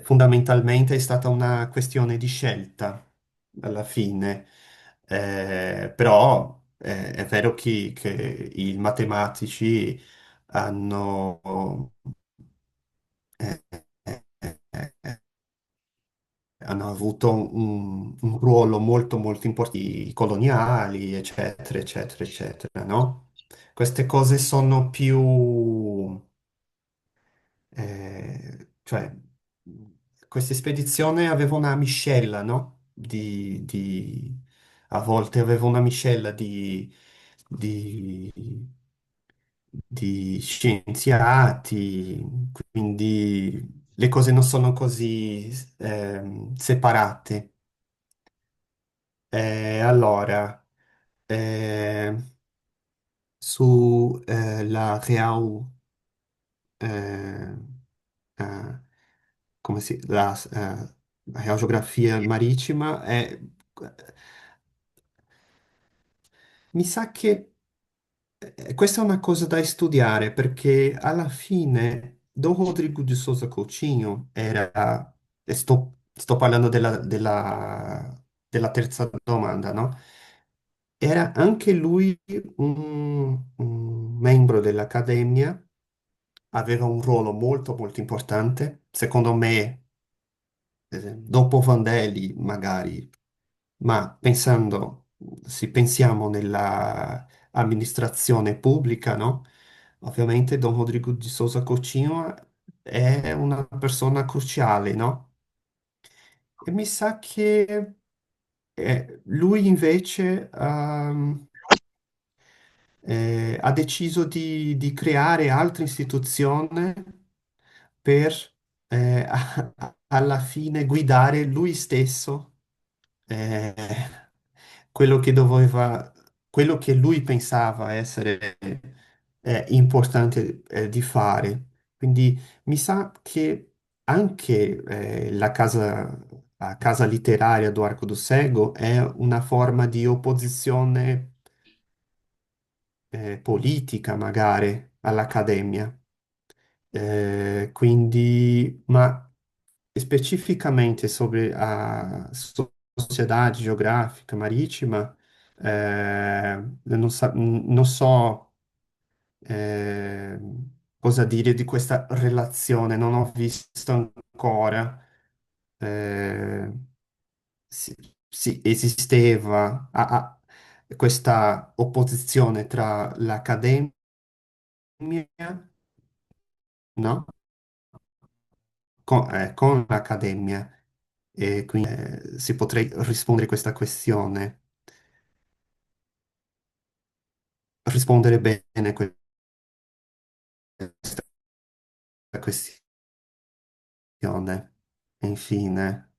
fondamentalmente è stata una questione di scelta alla fine. Però è vero che i matematici hanno eh, eh, eh, hanno avuto un ruolo molto molto importante, i coloniali, eccetera, eccetera, eccetera, no? Queste cose sono più, cioè, queste spedizioni avevano una miscela, no? A volte aveva una miscela di, di scienziati, quindi le cose non sono così separate. Allora, eh, su la eh, eh, la geografia marittima, mi sa che questa è una cosa da studiare perché alla fine Don Rodrigo de Souza Coutinho era, e sto parlando della terza domanda, no? Era anche lui un membro dell'Accademia, aveva un ruolo molto molto importante, secondo me, dopo Vandelli magari, ma se pensiamo nella amministrazione pubblica, no? Ovviamente Don Rodrigo de Souza Coutinho è una persona cruciale, no? E mi sa che lui invece ha deciso di creare altre istituzioni per alla fine guidare lui stesso eh, quello che doveva, quello che lui pensava essere importante di fare. Quindi mi sa che anche la casa letteraria do Arco do Cego è una forma di opposizione politica, magari, all'accademia. Quindi, ma specificamente sobre a sociedade geográfica marítima, eu non so eh, cosa dire di questa relazione, non ho visto ancora eh, se, se esisteva questa opposizione tra l'accademia, no? Con l'accademia e quindi si potrei rispondere a questa questione, rispondere bene a questa questione. E infine,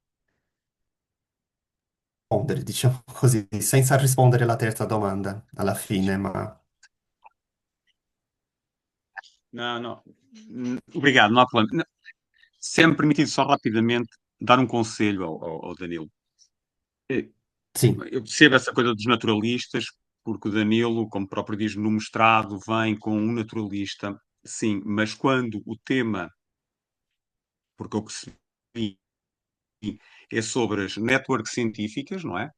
rispondere, diciamo così, senza rispondere alla terza domanda alla fine, ma Não, não. Obrigado, não há problema. Se é-me permitido só rapidamente dar um conselho ao Danilo. Eh, sì. Eu percebo essa coisa dos naturalistas, porque o Danilo, como próprio diz no mestrado, vem com um naturalista, sim, mas quando o tema, porque eu percebi, é sobre as networks científicas, não é?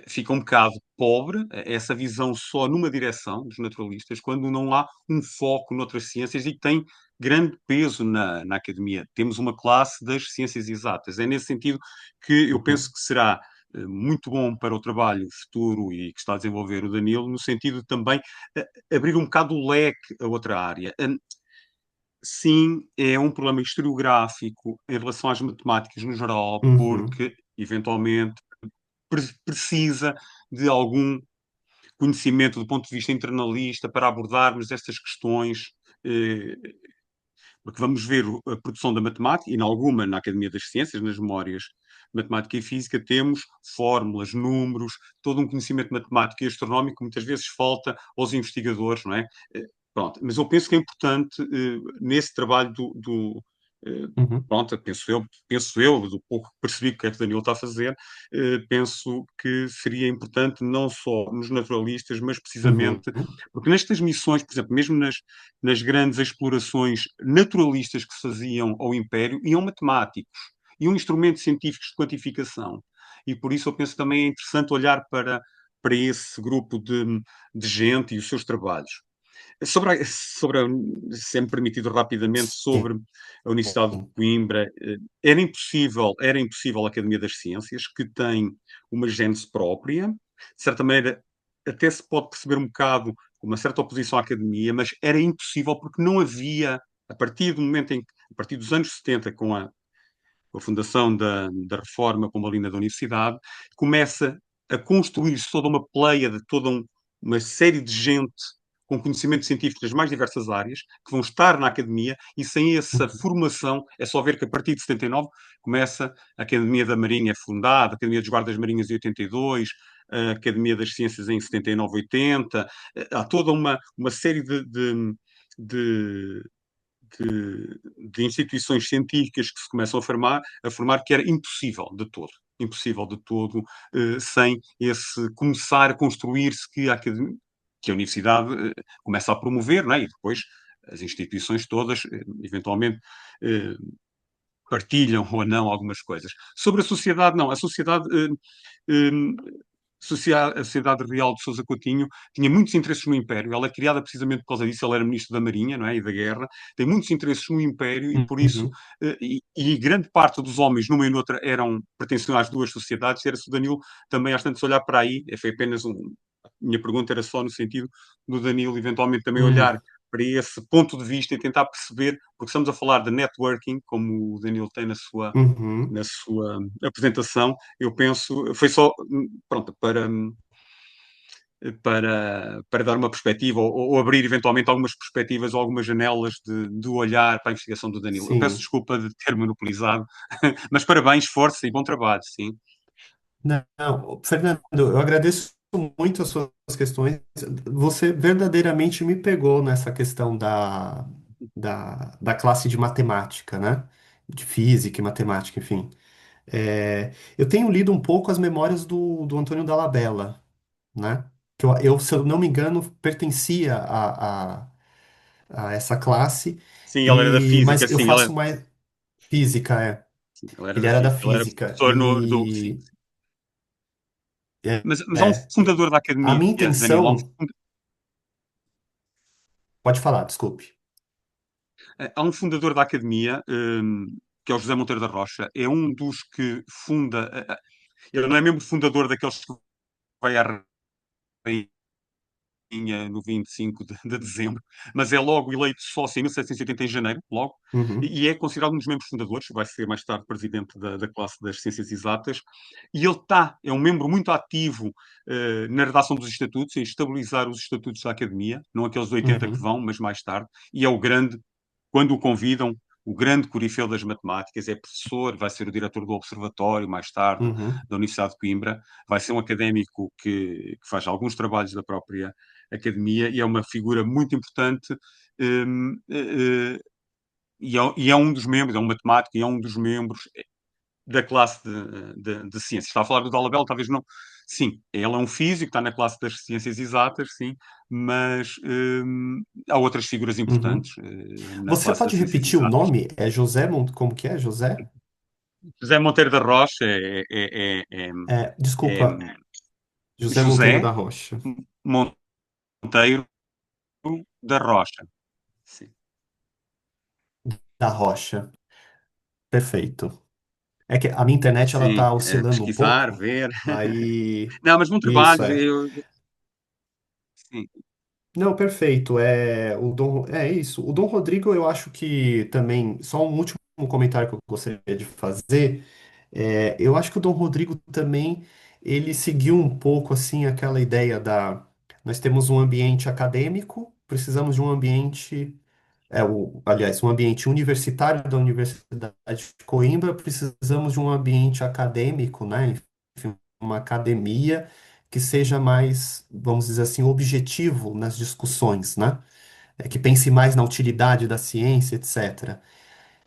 Fica um bocado pobre essa visão só numa direção dos naturalistas, quando não há um foco noutras ciências e que tem grande peso na academia. Temos uma classe das ciências exatas. É nesse sentido que eu penso Mhm. que será muito bom para o trabalho futuro e que está a desenvolver o Danilo, no sentido de também abrir um bocado o leque a outra área. Sim, é um problema historiográfico em relação às matemáticas no geral, Mhm. porque, eventualmente, precisa de algum conhecimento do ponto de vista internalista para abordarmos estas questões, eh, porque vamos ver a produção da matemática, e em alguma na Academia das Ciências, nas memórias de Matemática e Física, temos fórmulas, números, todo um conhecimento matemático e astronómico que muitas vezes falta aos investigadores, não é? Pronto, mas eu penso que é importante, nesse trabalho Mhm. pronto, penso eu, do pouco que percebi que é que o Danilo está a fazer, penso que seria importante não só nos naturalistas, mas Mhm. precisamente porque nestas missões, por exemplo, mesmo nas grandes explorações naturalistas que se faziam ao Império, iam matemáticos, iam instrumentos científicos de quantificação. E por isso eu penso que também é interessante olhar para esse grupo de gente e os seus trabalhos. Se é me permitido rapidamente, Sì. sobre a Universidade de Coimbra, era impossível a Academia das Ciências, que tem uma gênese própria, de certa maneira, até se pode perceber um bocado uma certa oposição à academia, mas era impossível porque não havia, a partir do momento a partir dos anos 70, com a fundação da reforma pombalina da universidade, começa a construir-se toda uma pleiade, uma série de gente com conhecimento científico das mais diversas áreas, que vão estar na academia, e sem essa Mhm. formação, é só ver que a partir de 79 começa a Academia da Marinha, é fundada, a Academia dos Guardas Marinhas em 82, a Academia das Ciências em 79, 80, há toda uma série de, de instituições científicas que se começam a formar que era impossível de todo, sem esse começar a construir-se que a universidade começa a promover, não é? E depois as instituições todas, eventualmente, eh, partilham ou não algumas coisas. Sobre a sociedade, não. A sociedade, a Sociedade Real de Sousa Coutinho tinha muitos interesses no Império. Ela é criada precisamente por causa disso. Ela era ministro da Marinha, não é? E da Guerra. Tem muitos interesses no Império e, por isso, Mhm. e grande parte dos homens, numa e noutra, pertenciam às duas sociedades. Era-se o Danilo também, às tantas, olhar para aí. Foi apenas um. A minha pergunta era só no sentido do Danilo, eventualmente, também olhar Mm. para esse ponto de vista e tentar perceber, porque estamos a falar de networking, como o Danilo tem Uhum. na sua apresentação, eu penso, foi só, pronto, para dar uma perspectiva ou abrir eventualmente algumas perspectivas ou algumas janelas de olhar para a investigação do Danilo. Eu peço Sim. desculpa de ter monopolizado, mas parabéns, força e bom trabalho, sim. Não, Fernando, eu agradeço muito as suas questões. Você verdadeiramente me pegou nessa questão da classe de matemática, né? De física e matemática, enfim. Eu tenho lido um pouco as memórias do Antônio Dalabella, né? Que se eu não me engano, pertencia a essa classe, Sim, ele era da física, mas eu sim, faço mais física, é. ele era Ele da era da física, ele era física professor sim, e sim. é, Mas há um é, fundador da a academia, minha Danilo, intenção, pode falar, desculpe. há um fundador da academia, que é o José Monteiro da Rocha, é um dos que funda, ele não é mesmo fundador daqueles que vai à no 25 de dezembro, mas é logo eleito sócio em 1780 em janeiro, logo, Uhum, e é considerado um dos membros fundadores, vai ser mais tarde presidente da classe das ciências exatas, e ele é um membro muito ativo na redação dos estatutos, em estabilizar os estatutos da academia, não aqueles de 80 que uhum, vão, mas mais tarde, e é o grande, quando o convidam, o grande corifeu das matemáticas, é professor, vai ser o diretor do Observatório, mais tarde, uhum, da Universidade de Coimbra, vai ser um académico que faz alguns trabalhos da própria academia e é uma figura muito importante e é um dos membros, é um matemático e é um dos membros da classe de ciências. Está a falar do Dalabella, talvez não. Sim, ele é um físico, está na classe das ciências exatas, sim, mas há outras figuras uhum. importantes na Você classe pode das ciências repetir o exatas. nome? É José Como que é? José? José Monteiro da Rocha é Desculpa, José Monteiro da José Rocha. Monteiro da Rocha. Sim, Da Rocha. Perfeito. É que a minha internet ela sim, tá oscilando um pesquisar, pouco. ver. Aí, Não, mas bom isso trabalho. é. Sim, Não, perfeito. É isso. O Dom Rodrigo, eu acho que também, só um último comentário que eu gostaria de fazer. Eu acho que o Dom Rodrigo também, ele seguiu um pouco assim aquela ideia nós temos um ambiente acadêmico, precisamos de um ambiente, aliás, um ambiente universitário da Universidade de Coimbra, precisamos de um ambiente acadêmico, né? Enfim, uma academia que seja mais, vamos dizer assim, objetivo nas discussões, né? Que pense mais na utilidade da ciência, etc.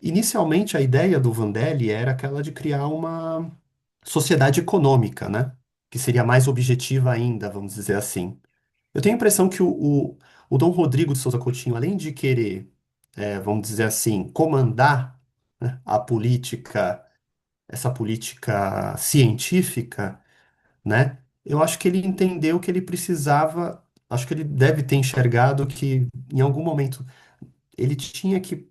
Inicialmente, a ideia do Vandelli era aquela de criar uma sociedade econômica, né? Que seria mais objetiva ainda, vamos dizer assim. Eu tenho a impressão que o Dom Rodrigo de Souza Coutinho, além de querer, vamos dizer assim, comandar, né, essa política científica, né? Eu acho que ele entendeu que ele precisava, acho que ele deve ter enxergado que em algum momento ele tinha que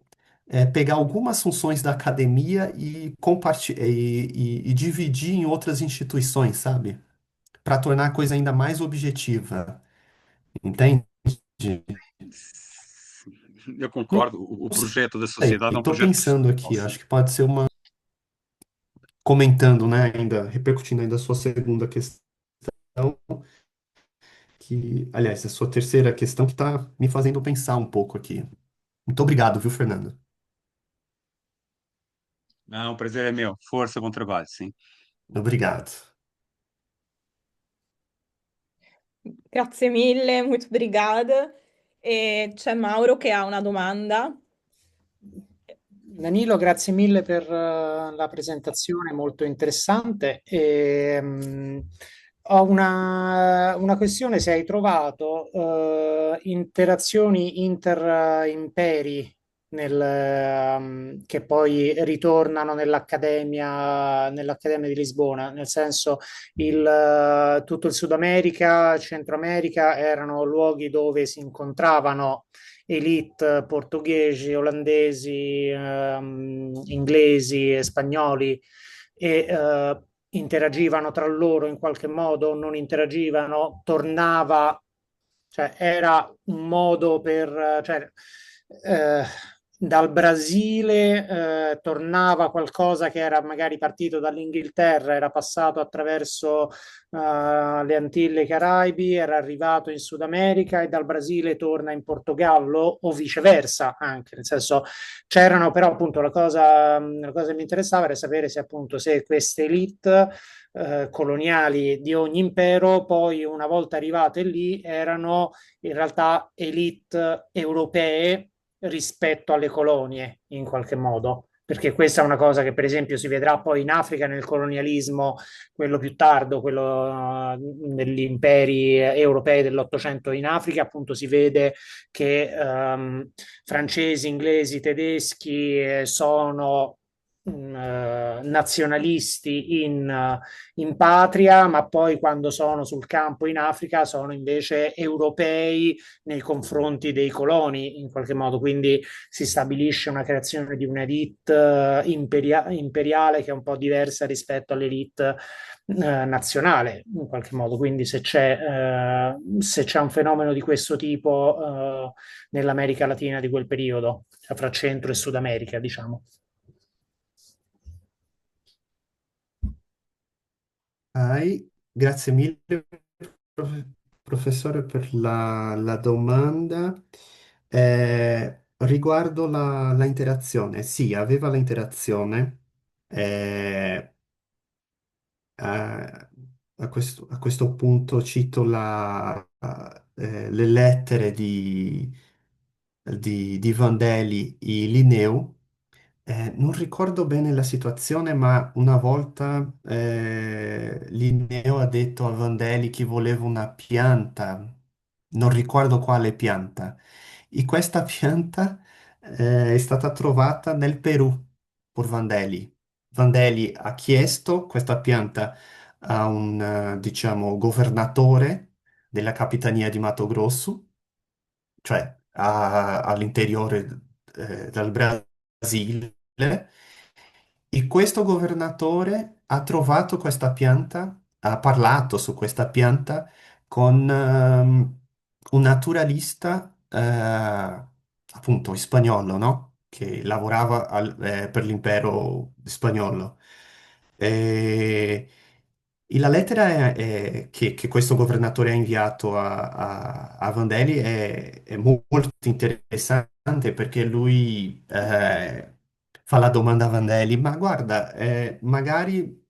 pegar algumas funções da academia e compartilhar e dividir em outras instituições, sabe? Para tornar a coisa ainda mais objetiva, entende? eu Não concordo. O projeto da sei, sociedade é um estou projeto pensando pessoal, aqui, sim. acho que pode ser comentando, né, ainda, repercutindo ainda a sua segunda questão, aliás, a sua terceira questão que está me fazendo pensar um pouco aqui. Muito obrigado, viu, Fernando? Não, o prazer é meu. Força, bom trabalho, sim. Obrigado. Grazie mille, muito obrigada. E c'è Mauro che ha una domanda. Danilo, grazie mille per la presentazione molto interessante. Ho una questione: se hai trovato interazioni inter-imperi che poi ritornano nell'Accademia di Lisbona, nel senso tutto il Sud America, Centro America erano luoghi dove si incontravano elite portoghesi, olandesi, inglesi e spagnoli e interagivano tra loro in qualche modo, non interagivano, tornava Cioè, era un modo per, cioè, eh, dal Brasile tornava qualcosa che era magari partito dall'Inghilterra, era passato attraverso le Antille Caraibi, era arrivato in Sud America e dal Brasile torna in Portogallo o viceversa anche, nel senso c'erano però appunto la cosa che mi interessava era sapere se appunto se queste elite coloniali di ogni impero, poi una volta arrivate lì erano in realtà elite europee rispetto alle colonie in qualche modo. Perché questa è una cosa che, per esempio, si vedrà poi in Africa nel colonialismo, quello più tardo, quello degli imperi europei dell'Ottocento in Africa, appunto si vede che francesi, inglesi, tedeschi sono nazionalisti in patria, ma poi quando sono sul campo in Africa sono invece europei nei confronti dei coloni, in qualche modo. Quindi si stabilisce una creazione di un'elite imperiale che è un po' diversa rispetto all'elite nazionale, in qualche modo. Quindi se c'è un fenomeno di questo tipo nell'America Latina di quel periodo, fra Centro e Sud America, diciamo. Grazie mille, prof- professore, per la domanda. Riguardo la interazione, sì, aveva l'interazione. eh, a questo punto cito le lettere di Vandelli e Linneo. Non ricordo bene la situazione, ma una volta Linneo ha detto a Vandelli che voleva una pianta, non ricordo quale pianta, e questa pianta è stata trovata nel Perù per Vandelli. Vandelli ha chiesto questa pianta a un, diciamo, governatore della capitania di Mato Grosso, cioè all'interiore del Brasile, e questo governatore ha trovato questa pianta, ha parlato su questa pianta con un naturalista, appunto spagnolo, no? Che lavorava per l'impero spagnolo. E, e la lettera che questo governatore ha inviato a Vandelli è molto interessante perché lui fa la domanda a Vandelli, ma guarda, magari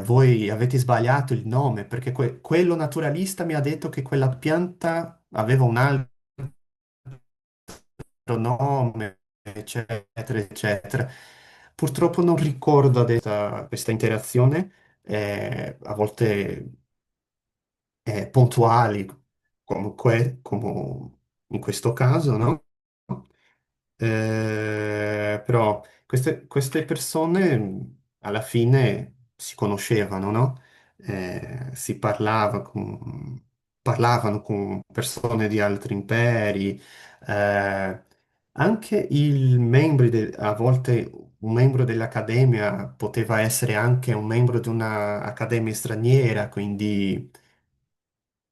voi avete sbagliato il nome perché quello naturalista mi ha detto che quella pianta aveva un altro nome, eccetera, eccetera. Purtroppo non ricordo adesso questa interazione, a volte puntuali, come in questo caso, no? Però queste persone alla fine si conoscevano, no? Parlavano con persone di altri imperi, eh, anche a volte un membro dell'accademia poteva essere anche un membro di un'accademia straniera, quindi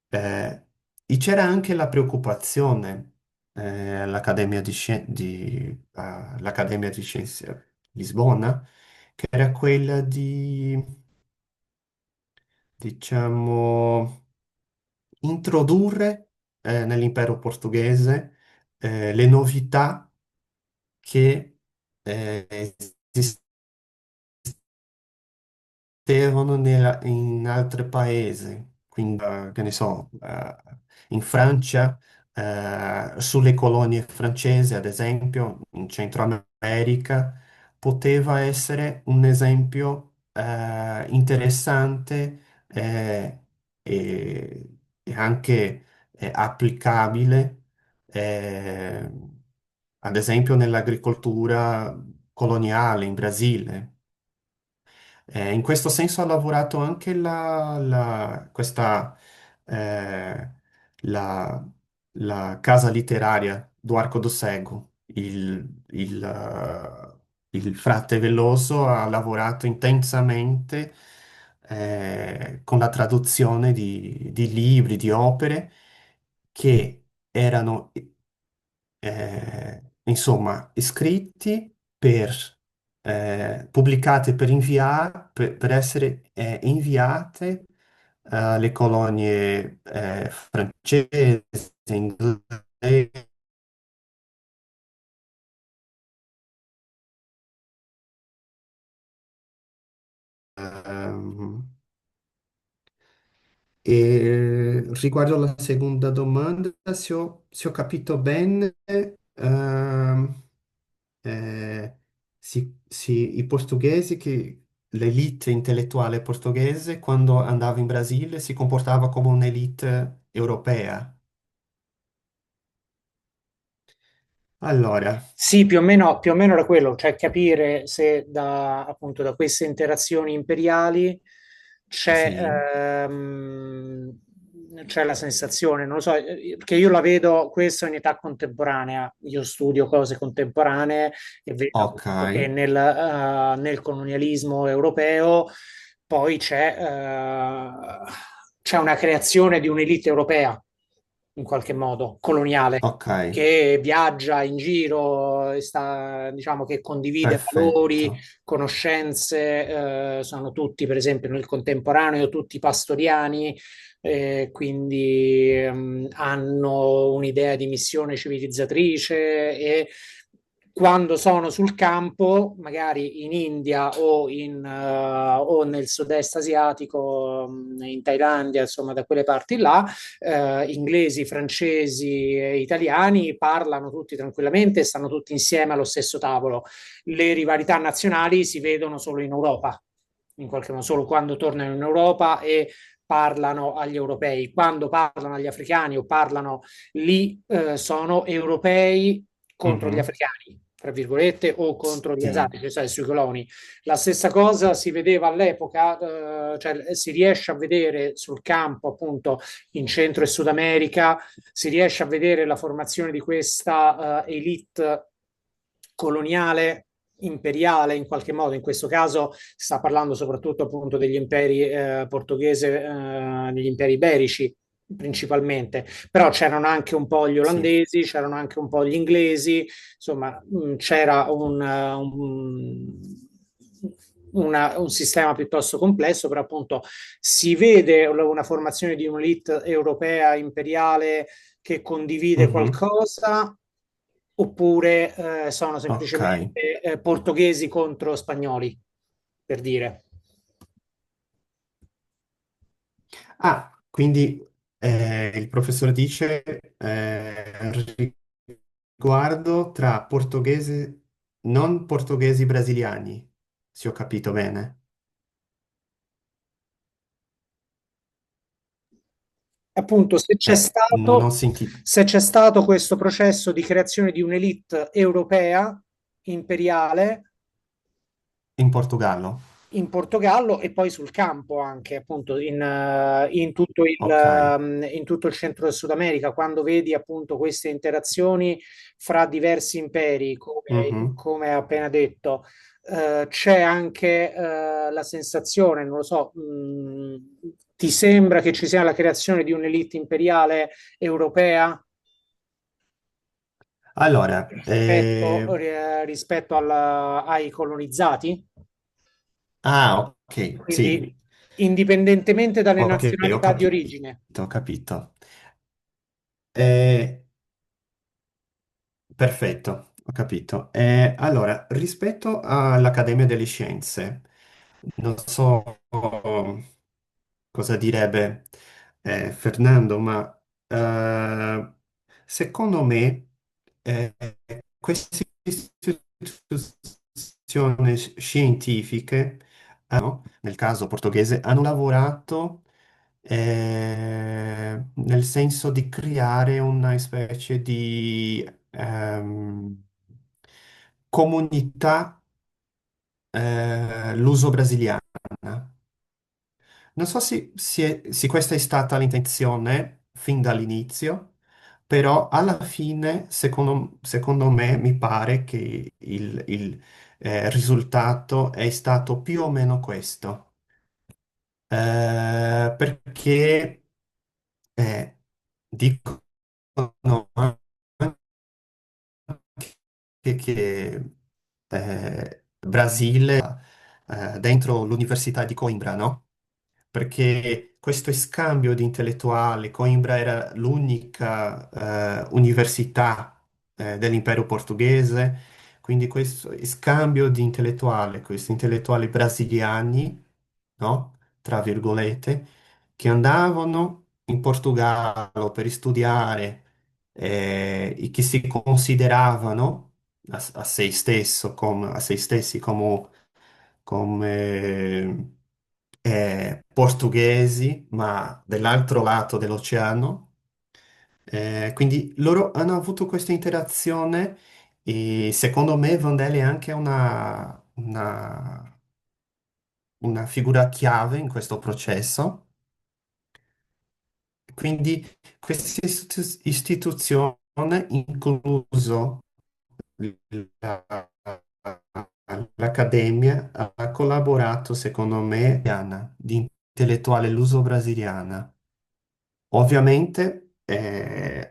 e c'era anche la preoccupazione all'Accademia di Scienze Lisbona, che era quella di, diciamo, introdurre nell'impero portoghese le novità che esistevano in altri paesi, quindi che ne so, in Francia, sulle colonie francesi, ad esempio, in Centro America, poteva essere un esempio interessante e anche applicabile, eh, ad esempio nell'agricoltura coloniale in Brasile. In questo senso ha lavorato anche eh, la, la casa letteraria do Arco do Cego. Il frate Veloso ha lavorato intensamente con la traduzione di libri, di opere che erano, insomma, scritti pubblicate per essere inviate alle colonie francesi, inglesi. ehm, E riguardo alla seconda domanda, se ho capito bene, eh, i portoghesi, l'elite intellettuale portoghese, quando andava in Brasile, si comportava come un'elite europea. Allora, Sì, più o meno era quello, cioè capire se da, appunto, da queste interazioni imperiali c'è sì, c'è la sensazione, non lo so, che io la vedo questo in età contemporanea, io studio cose contemporanee e vedo ok, appunto che nel colonialismo europeo poi c'è una creazione di un'elite europea, in qualche modo, coloniale ok, che viaggia in giro, diciamo che condivide valori, perfetto, conoscenze, sono tutti, per esempio, nel contemporaneo, tutti pastoriani, quindi hanno un'idea di missione civilizzatrice e quando sono sul campo, magari in India o nel sud-est asiatico, in Thailandia, insomma, da quelle parti là, inglesi, francesi e italiani parlano tutti tranquillamente e stanno tutti insieme allo stesso tavolo. Le rivalità nazionali si vedono solo in Europa, in qualche modo, solo quando tornano in Europa e parlano agli europei. Quando parlano agli africani o parlano lì, sono europei contro gli mhm, africani, tra virgolette, o contro gli sì, asiatici, cioè sui coloni. La stessa cosa si vedeva all'epoca, cioè si riesce a vedere sul campo, appunto, in Centro e Sud America, si riesce a vedere la formazione di questa elite coloniale imperiale in qualche modo, in questo caso si sta parlando soprattutto appunto degli imperi portoghese, degli imperi iberici principalmente, però c'erano anche un po' gli sì, olandesi, c'erano anche un po' gli inglesi, insomma c'era un sistema piuttosto complesso, però appunto si vede una formazione di un'elite europea imperiale che condivide mhm, qualcosa, oppure sono ok. semplicemente portoghesi contro spagnoli, per dire. Ah, quindi il professore dice riguardo tra portoghesi, non portoghesi brasiliani, se ho capito bene. Appunto, Non ho sentito se c'è stato questo processo di creazione di un'elite europea imperiale in Portogallo. in Portogallo e poi sul campo anche, appunto, Ok. in tutto il centro del Sud America, quando vedi appunto queste interazioni fra diversi imperi, Mhm. come appena detto, c'è anche la sensazione, non lo so, ti sembra che ci sia la creazione di un'elite imperiale europea Allora, rispetto ai colonizzati? ok, sì, Quindi indipendentemente dalle ok, ho nazionalità di capito, origine. ho capito. Eh, Perfetto, ho capito. Allora, rispetto all'Accademia delle Scienze, non so cosa direbbe Fernando, ma secondo me eh, queste istituzioni scientifiche, no? Nel caso portoghese, hanno lavorato nel senso di creare una specie di comunità l'uso brasiliana. Non so se questa è stata l'intenzione fin dall'inizio, però alla fine, secondo me, mi pare che il risultato è stato più o meno questo. perché dicono che Brasile dentro l'Università di Coimbra, no? Perché questo scambio di intellettuali, Coimbra era l'unica università dell'impero portoghese, quindi questo scambio di intellettuali, questi intellettuali brasiliani, no? Tra virgolette, che andavano in Portogallo per studiare e che si consideravano a se stesso, a se stessi come portoghesi, ma dell'altro lato dell'oceano. Quindi loro hanno avuto questa interazione e secondo me Vandelli è anche una figura chiave in questo processo. Quindi questa istituzione, incluso la- l'Accademia, ha collaborato, secondo me, di intellettuale luso-brasiliana. Ovviamente eh,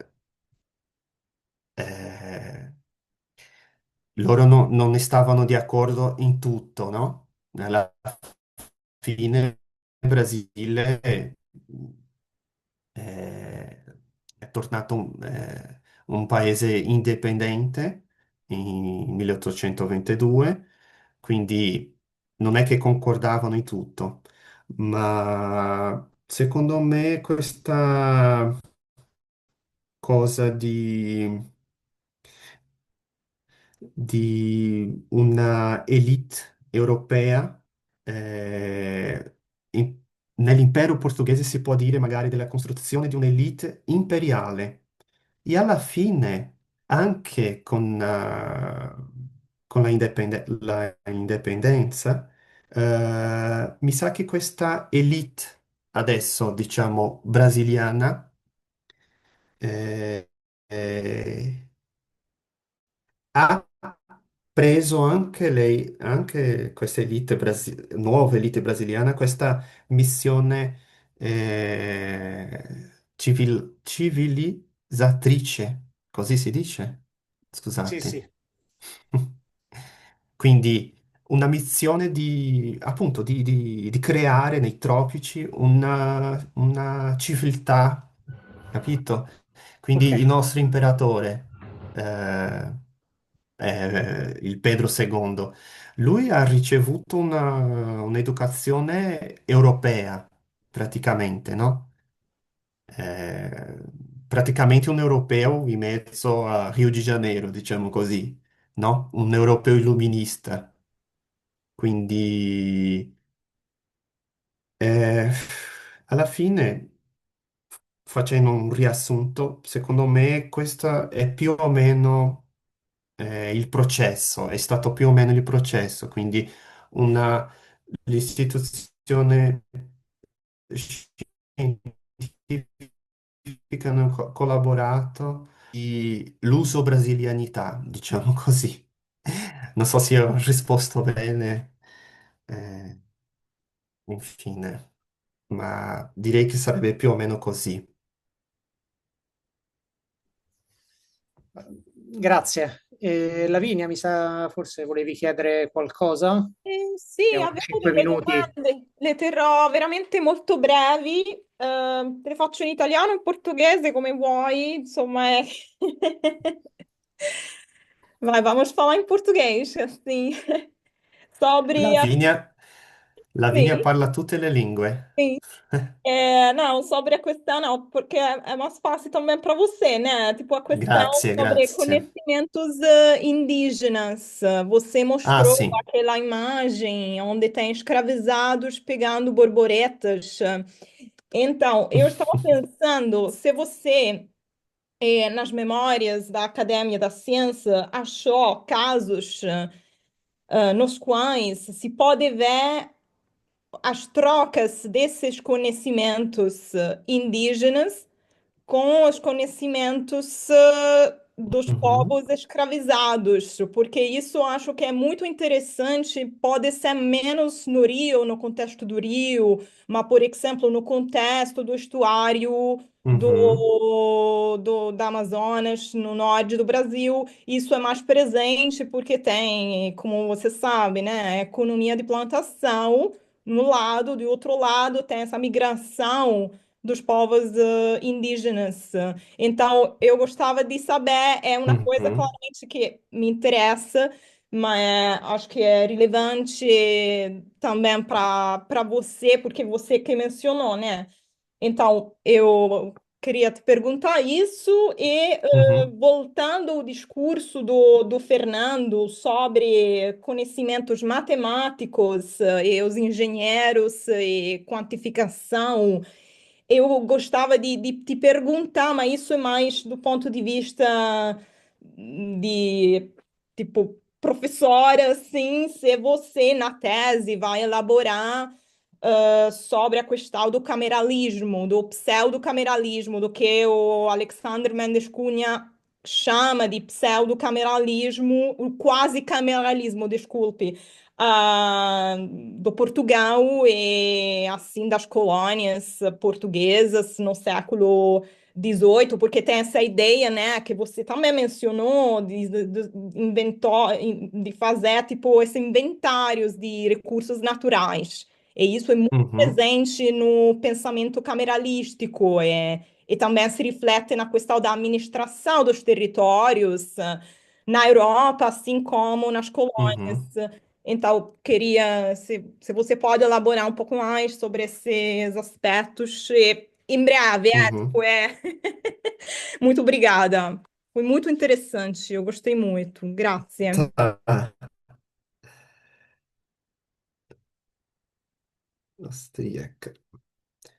loro non ne stavano di accordo in tutto, no? Alla fine il Brasile eh, è tornato un paese indipendente in 1822, quindi non è che concordavano in tutto, ma secondo me questa cosa di una elite europea eh, in- nell'impero portoghese si può dire magari della costruzione di un'elite imperiale e alla fine anche con la indipendenza mi sa che questa elite adesso diciamo brasiliana eh, eh, ha preso anche lei, anche questa elite nuova elite brasiliana, questa missione civilizzatrice, così si dice? Sì, Scusate. sì, Quindi una missione di, appunto, di creare nei tropici una civiltà, capito? ok. Quindi il nostro imperatore, il Pedro II, lui ha ricevuto un'educazione europea, praticamente, no? Eh, praticamente un europeo in mezzo a Rio de Janeiro, diciamo così, no? Un europeo illuminista. Quindi, eh, alla fine, facendo un riassunto, secondo me questo è più o meno il processo, è stato più o meno il processo, quindi una, l'istituzione scientifica hanno collaborato e l'uso brasilianità, diciamo così. Non so se ho risposto bene, infine, ma direi che sarebbe più o meno così. Grazie. Lavinia, mi sa, forse volevi chiedere qualcosa? Sì, Abbiamo avevo 5 delle minuti. domande, le terrò veramente molto brevi, te le faccio in italiano o in portoghese come vuoi, insomma. Vai, vamos falar em português, assim, sobre a... Lavinia, Lavinia Sim, parla tutte le lingue. sim. É, não, sobre a questão, não, porque é mais fácil também para você, né? Tipo, a questão Grazie, sobre grazie. conhecimentos indígenas. Você Ah, mostrou sì. aquela imagem onde tem escravizados pegando borboletas. Então, eu estava pensando, se você, nas memórias da Academia da Ciência, achou casos, nos quais se pode ver as trocas desses conhecimentos indígenas com os conhecimentos dos Uhum, povos escravizados, porque isso eu acho que é muito interessante, pode ser menos no Rio, no contexto do Rio, mas, por exemplo, no contexto do estuário uhum, da Amazonas, no norte do Brasil, isso é mais presente porque tem, como você sabe, né, a economia de plantação no lado, do outro lado tem essa migração dos povos indígenas. Então, eu gostava de saber, é uma coisa uhum, claramente que me interessa, mas acho que é relevante também para você, porque você que mencionou, né? Então, eu queria te perguntar isso e, uhum, voltando ao discurso do Fernando sobre conhecimentos matemáticos, e os engenheiros e quantificação, eu gostava de te perguntar, mas isso é mais do ponto de vista de, tipo, professora, assim, se você na tese vai elaborar sobre a questão do cameralismo, do pseudo-cameralismo, do que o Alexander Mendes Cunha chama de pseudo-cameralismo, o quase-cameralismo, desculpe, do Portugal e assim das colônias portuguesas no século XVIII, porque tem essa ideia, né, que você também mencionou de fazer tipo esses inventários de recursos naturais. E isso é muito uhum, presente no pensamento cameralístico, e também se reflete na questão da administração dos territórios, na Europa, assim como nas colônias. uhum, Então, queria, se você pode elaborar um pouco mais sobre esses aspectos, e, em breve, uhum. tipo, Muito obrigada. Foi muito interessante, eu gostei muito. Grazie. Tá. Austríaca.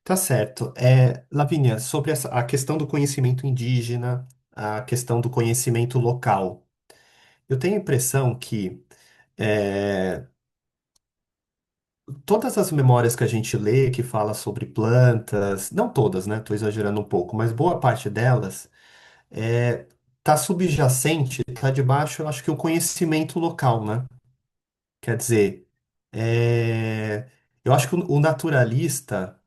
Tá certo. Lavínia, sobre a questão do conhecimento indígena, a questão do conhecimento local, eu tenho a impressão que é, todas as memórias que a gente lê que fala sobre plantas, não todas, né? Estou exagerando um pouco, mas boa parte delas tá subjacente, tá debaixo, eu acho que o conhecimento local, né? Quer dizer, eu acho que o naturalista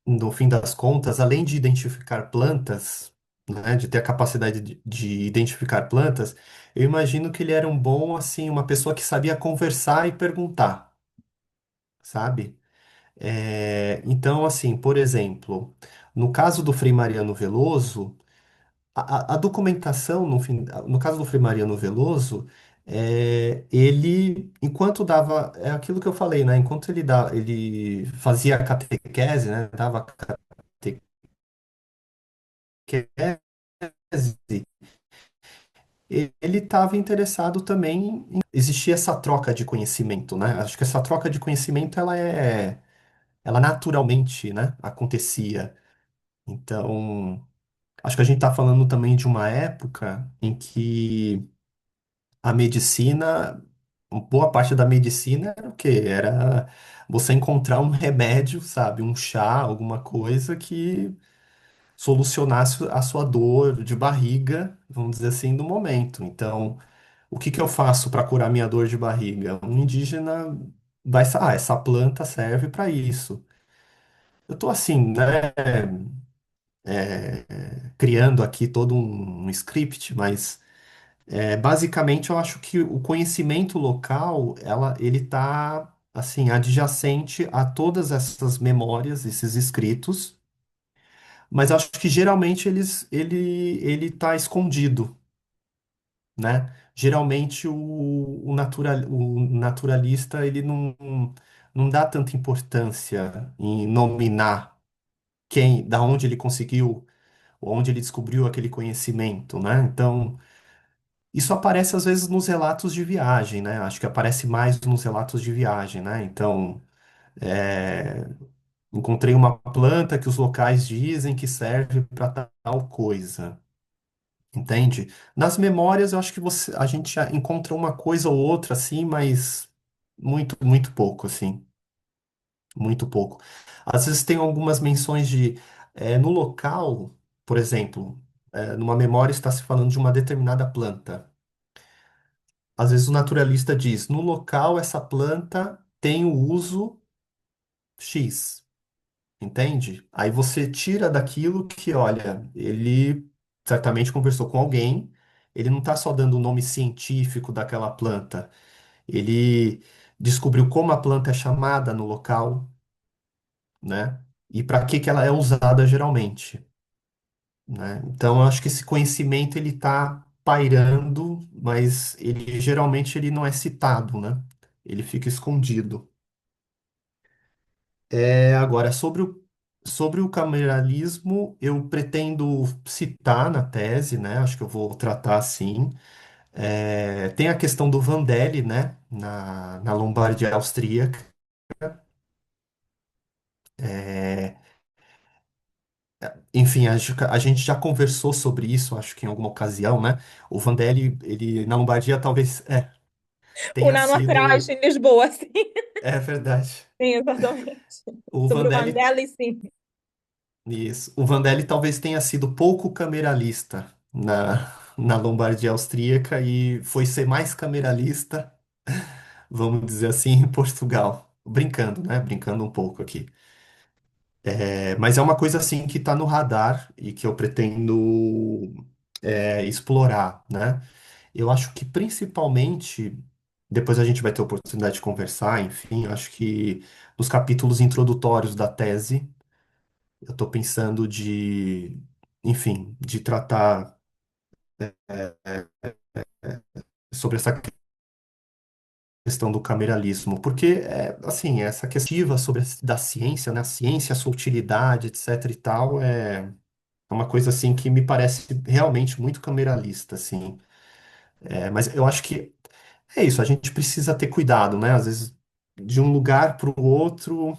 no fim das contas, além de identificar plantas, né, de ter a capacidade de identificar plantas, eu imagino que ele era um bom, assim, uma pessoa que sabia conversar e perguntar, sabe? Então, assim, por exemplo, no caso do Frei Mariano Veloso, a documentação, no caso do Frei Mariano Veloso, ele, enquanto dava, é aquilo que eu falei, né? Enquanto ele fazia a catequese, né? Dava catequese, ele estava interessado também em existir essa troca de conhecimento, né? Acho que essa troca de conhecimento, ela naturalmente, né, acontecia. Então, acho que a gente está falando também de uma época em que a medicina, boa parte da medicina era o quê? Era você encontrar um remédio, sabe? Um chá, alguma coisa que solucionasse a sua dor de barriga, vamos dizer assim, no momento. Então, o que que eu faço para curar minha dor de barriga? Um indígena essa planta serve para isso. Eu tô assim, né, criando aqui todo um script, mas basicamente eu acho que o conhecimento local, ele tá assim adjacente a todas essas memórias, esses escritos, mas eu acho que geralmente ele tá escondido, né? Geralmente o naturalista ele não dá tanta importância em nominar da onde ele conseguiu, onde ele descobriu aquele conhecimento, né? Então, isso aparece às vezes nos relatos de viagem, né? Acho que aparece mais nos relatos de viagem, né? Então, é, encontrei uma planta que os locais dizem que serve para tal coisa. Entende? Nas memórias, eu acho que a gente já encontra uma coisa ou outra, assim, mas muito, muito pouco, assim. Muito pouco. Às vezes tem algumas menções no local, por exemplo. numa memória está se falando de uma determinada planta. Às vezes o naturalista diz, no local essa planta tem o uso X, entende? Aí você tira daquilo que, olha, ele certamente conversou com alguém, ele não está só dando o nome científico daquela planta, ele descobriu como a planta é chamada no local, né? E para que que ela é usada geralmente, né? Então, eu acho que esse conhecimento ele está pairando, mas ele geralmente ele não é citado, né? Ele fica escondido. Agora, sobre o cameralismo, eu pretendo citar na tese, né? Acho que eu vou tratar assim. Tem a questão do Vandelli, né? Na Lombardia austríaca. É, Enfim, a gente já conversou sobre isso, acho que em alguma ocasião, né? O Vandelli, ele na Lombardia talvez Un tenha anno atrás sido. in Lisboa, sì. É verdade. Sì, esattamente. O Sobre o Vandelli, Vandelli, sì. isso. O Vandelli talvez tenha sido pouco cameralista na Lombardia austríaca e foi ser mais cameralista, vamos dizer assim, em Portugal. Brincando, né? Brincando um pouco aqui. Mas é uma coisa assim que está no radar e que eu pretendo explorar, né? Eu acho que principalmente, depois a gente vai ter oportunidade de conversar, enfim, eu acho que nos capítulos introdutórios da tese, eu estou pensando enfim, de tratar sobre essa questão do cameralismo, porque, assim, essa questão sobre da ciência, né, a ciência, a sua utilidade, etc e tal, é uma coisa, assim, que me parece realmente muito cameralista, assim. Mas eu acho que é isso, a gente precisa ter cuidado, né? Às vezes, de um lugar para o outro,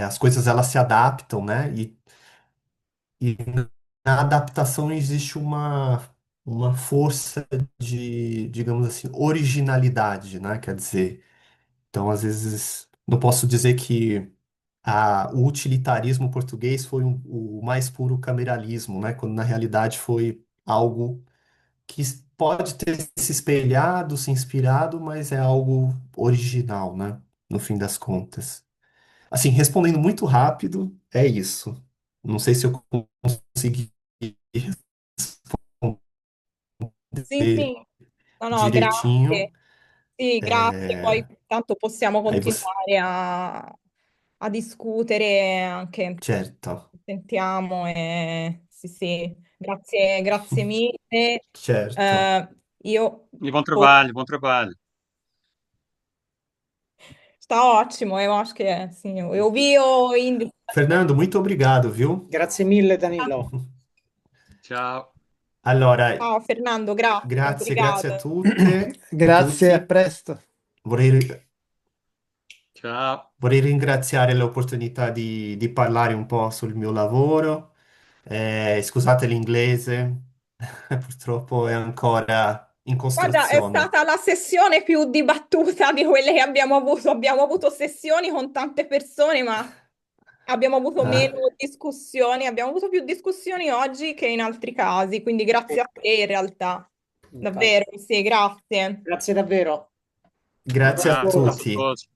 as coisas elas se adaptam, né? E na adaptação existe uma força de, digamos assim, originalidade, né? Quer dizer, então, às vezes, não posso dizer que o utilitarismo português foi o mais puro cameralismo, né? Quando na realidade foi algo que pode ter se espelhado, se inspirado, mas é algo original, né? No fim das contas. Assim, respondendo muito rápido, é isso. Não sei se eu consegui Sì, responder sì. No, no, direitinho. grazie. Sì, grazie. Poi tanto possiamo Aí você. continuare a discutere anche, Certo, sentiamo e sì, sì. Grazie, grazie mille. certo. Eh, io E bom poi- trabalho, bom trabalho. Sta ótimo, eu acho que é, sim. Eu vi o índice. Fernando, muito obrigado, viu? Grazie mille, Danilo. Tchau. Allora, Ciao Fernando, grazie, grazie a obrigada. tutte, a Grazie, a tutti. presto. Vorrei, Tchau. vorrei ringraziare l'opportunità di parlare un po' sul mio lavoro. Scusate l'inglese, purtroppo è ancora in Guarda, è costruzione. stata la sessione più dibattuta di quelle che abbiamo avuto. Abbiamo avuto sessioni con tante persone, ma abbiamo avuto Ah, meno discussioni. Abbiamo avuto più discussioni oggi che in altri casi, quindi grazie a te in realtà. Infatti. Davvero, sì, grazie. Grazie davvero. grazie a Buona Grazie, ascolto. grazie a tutti. todos.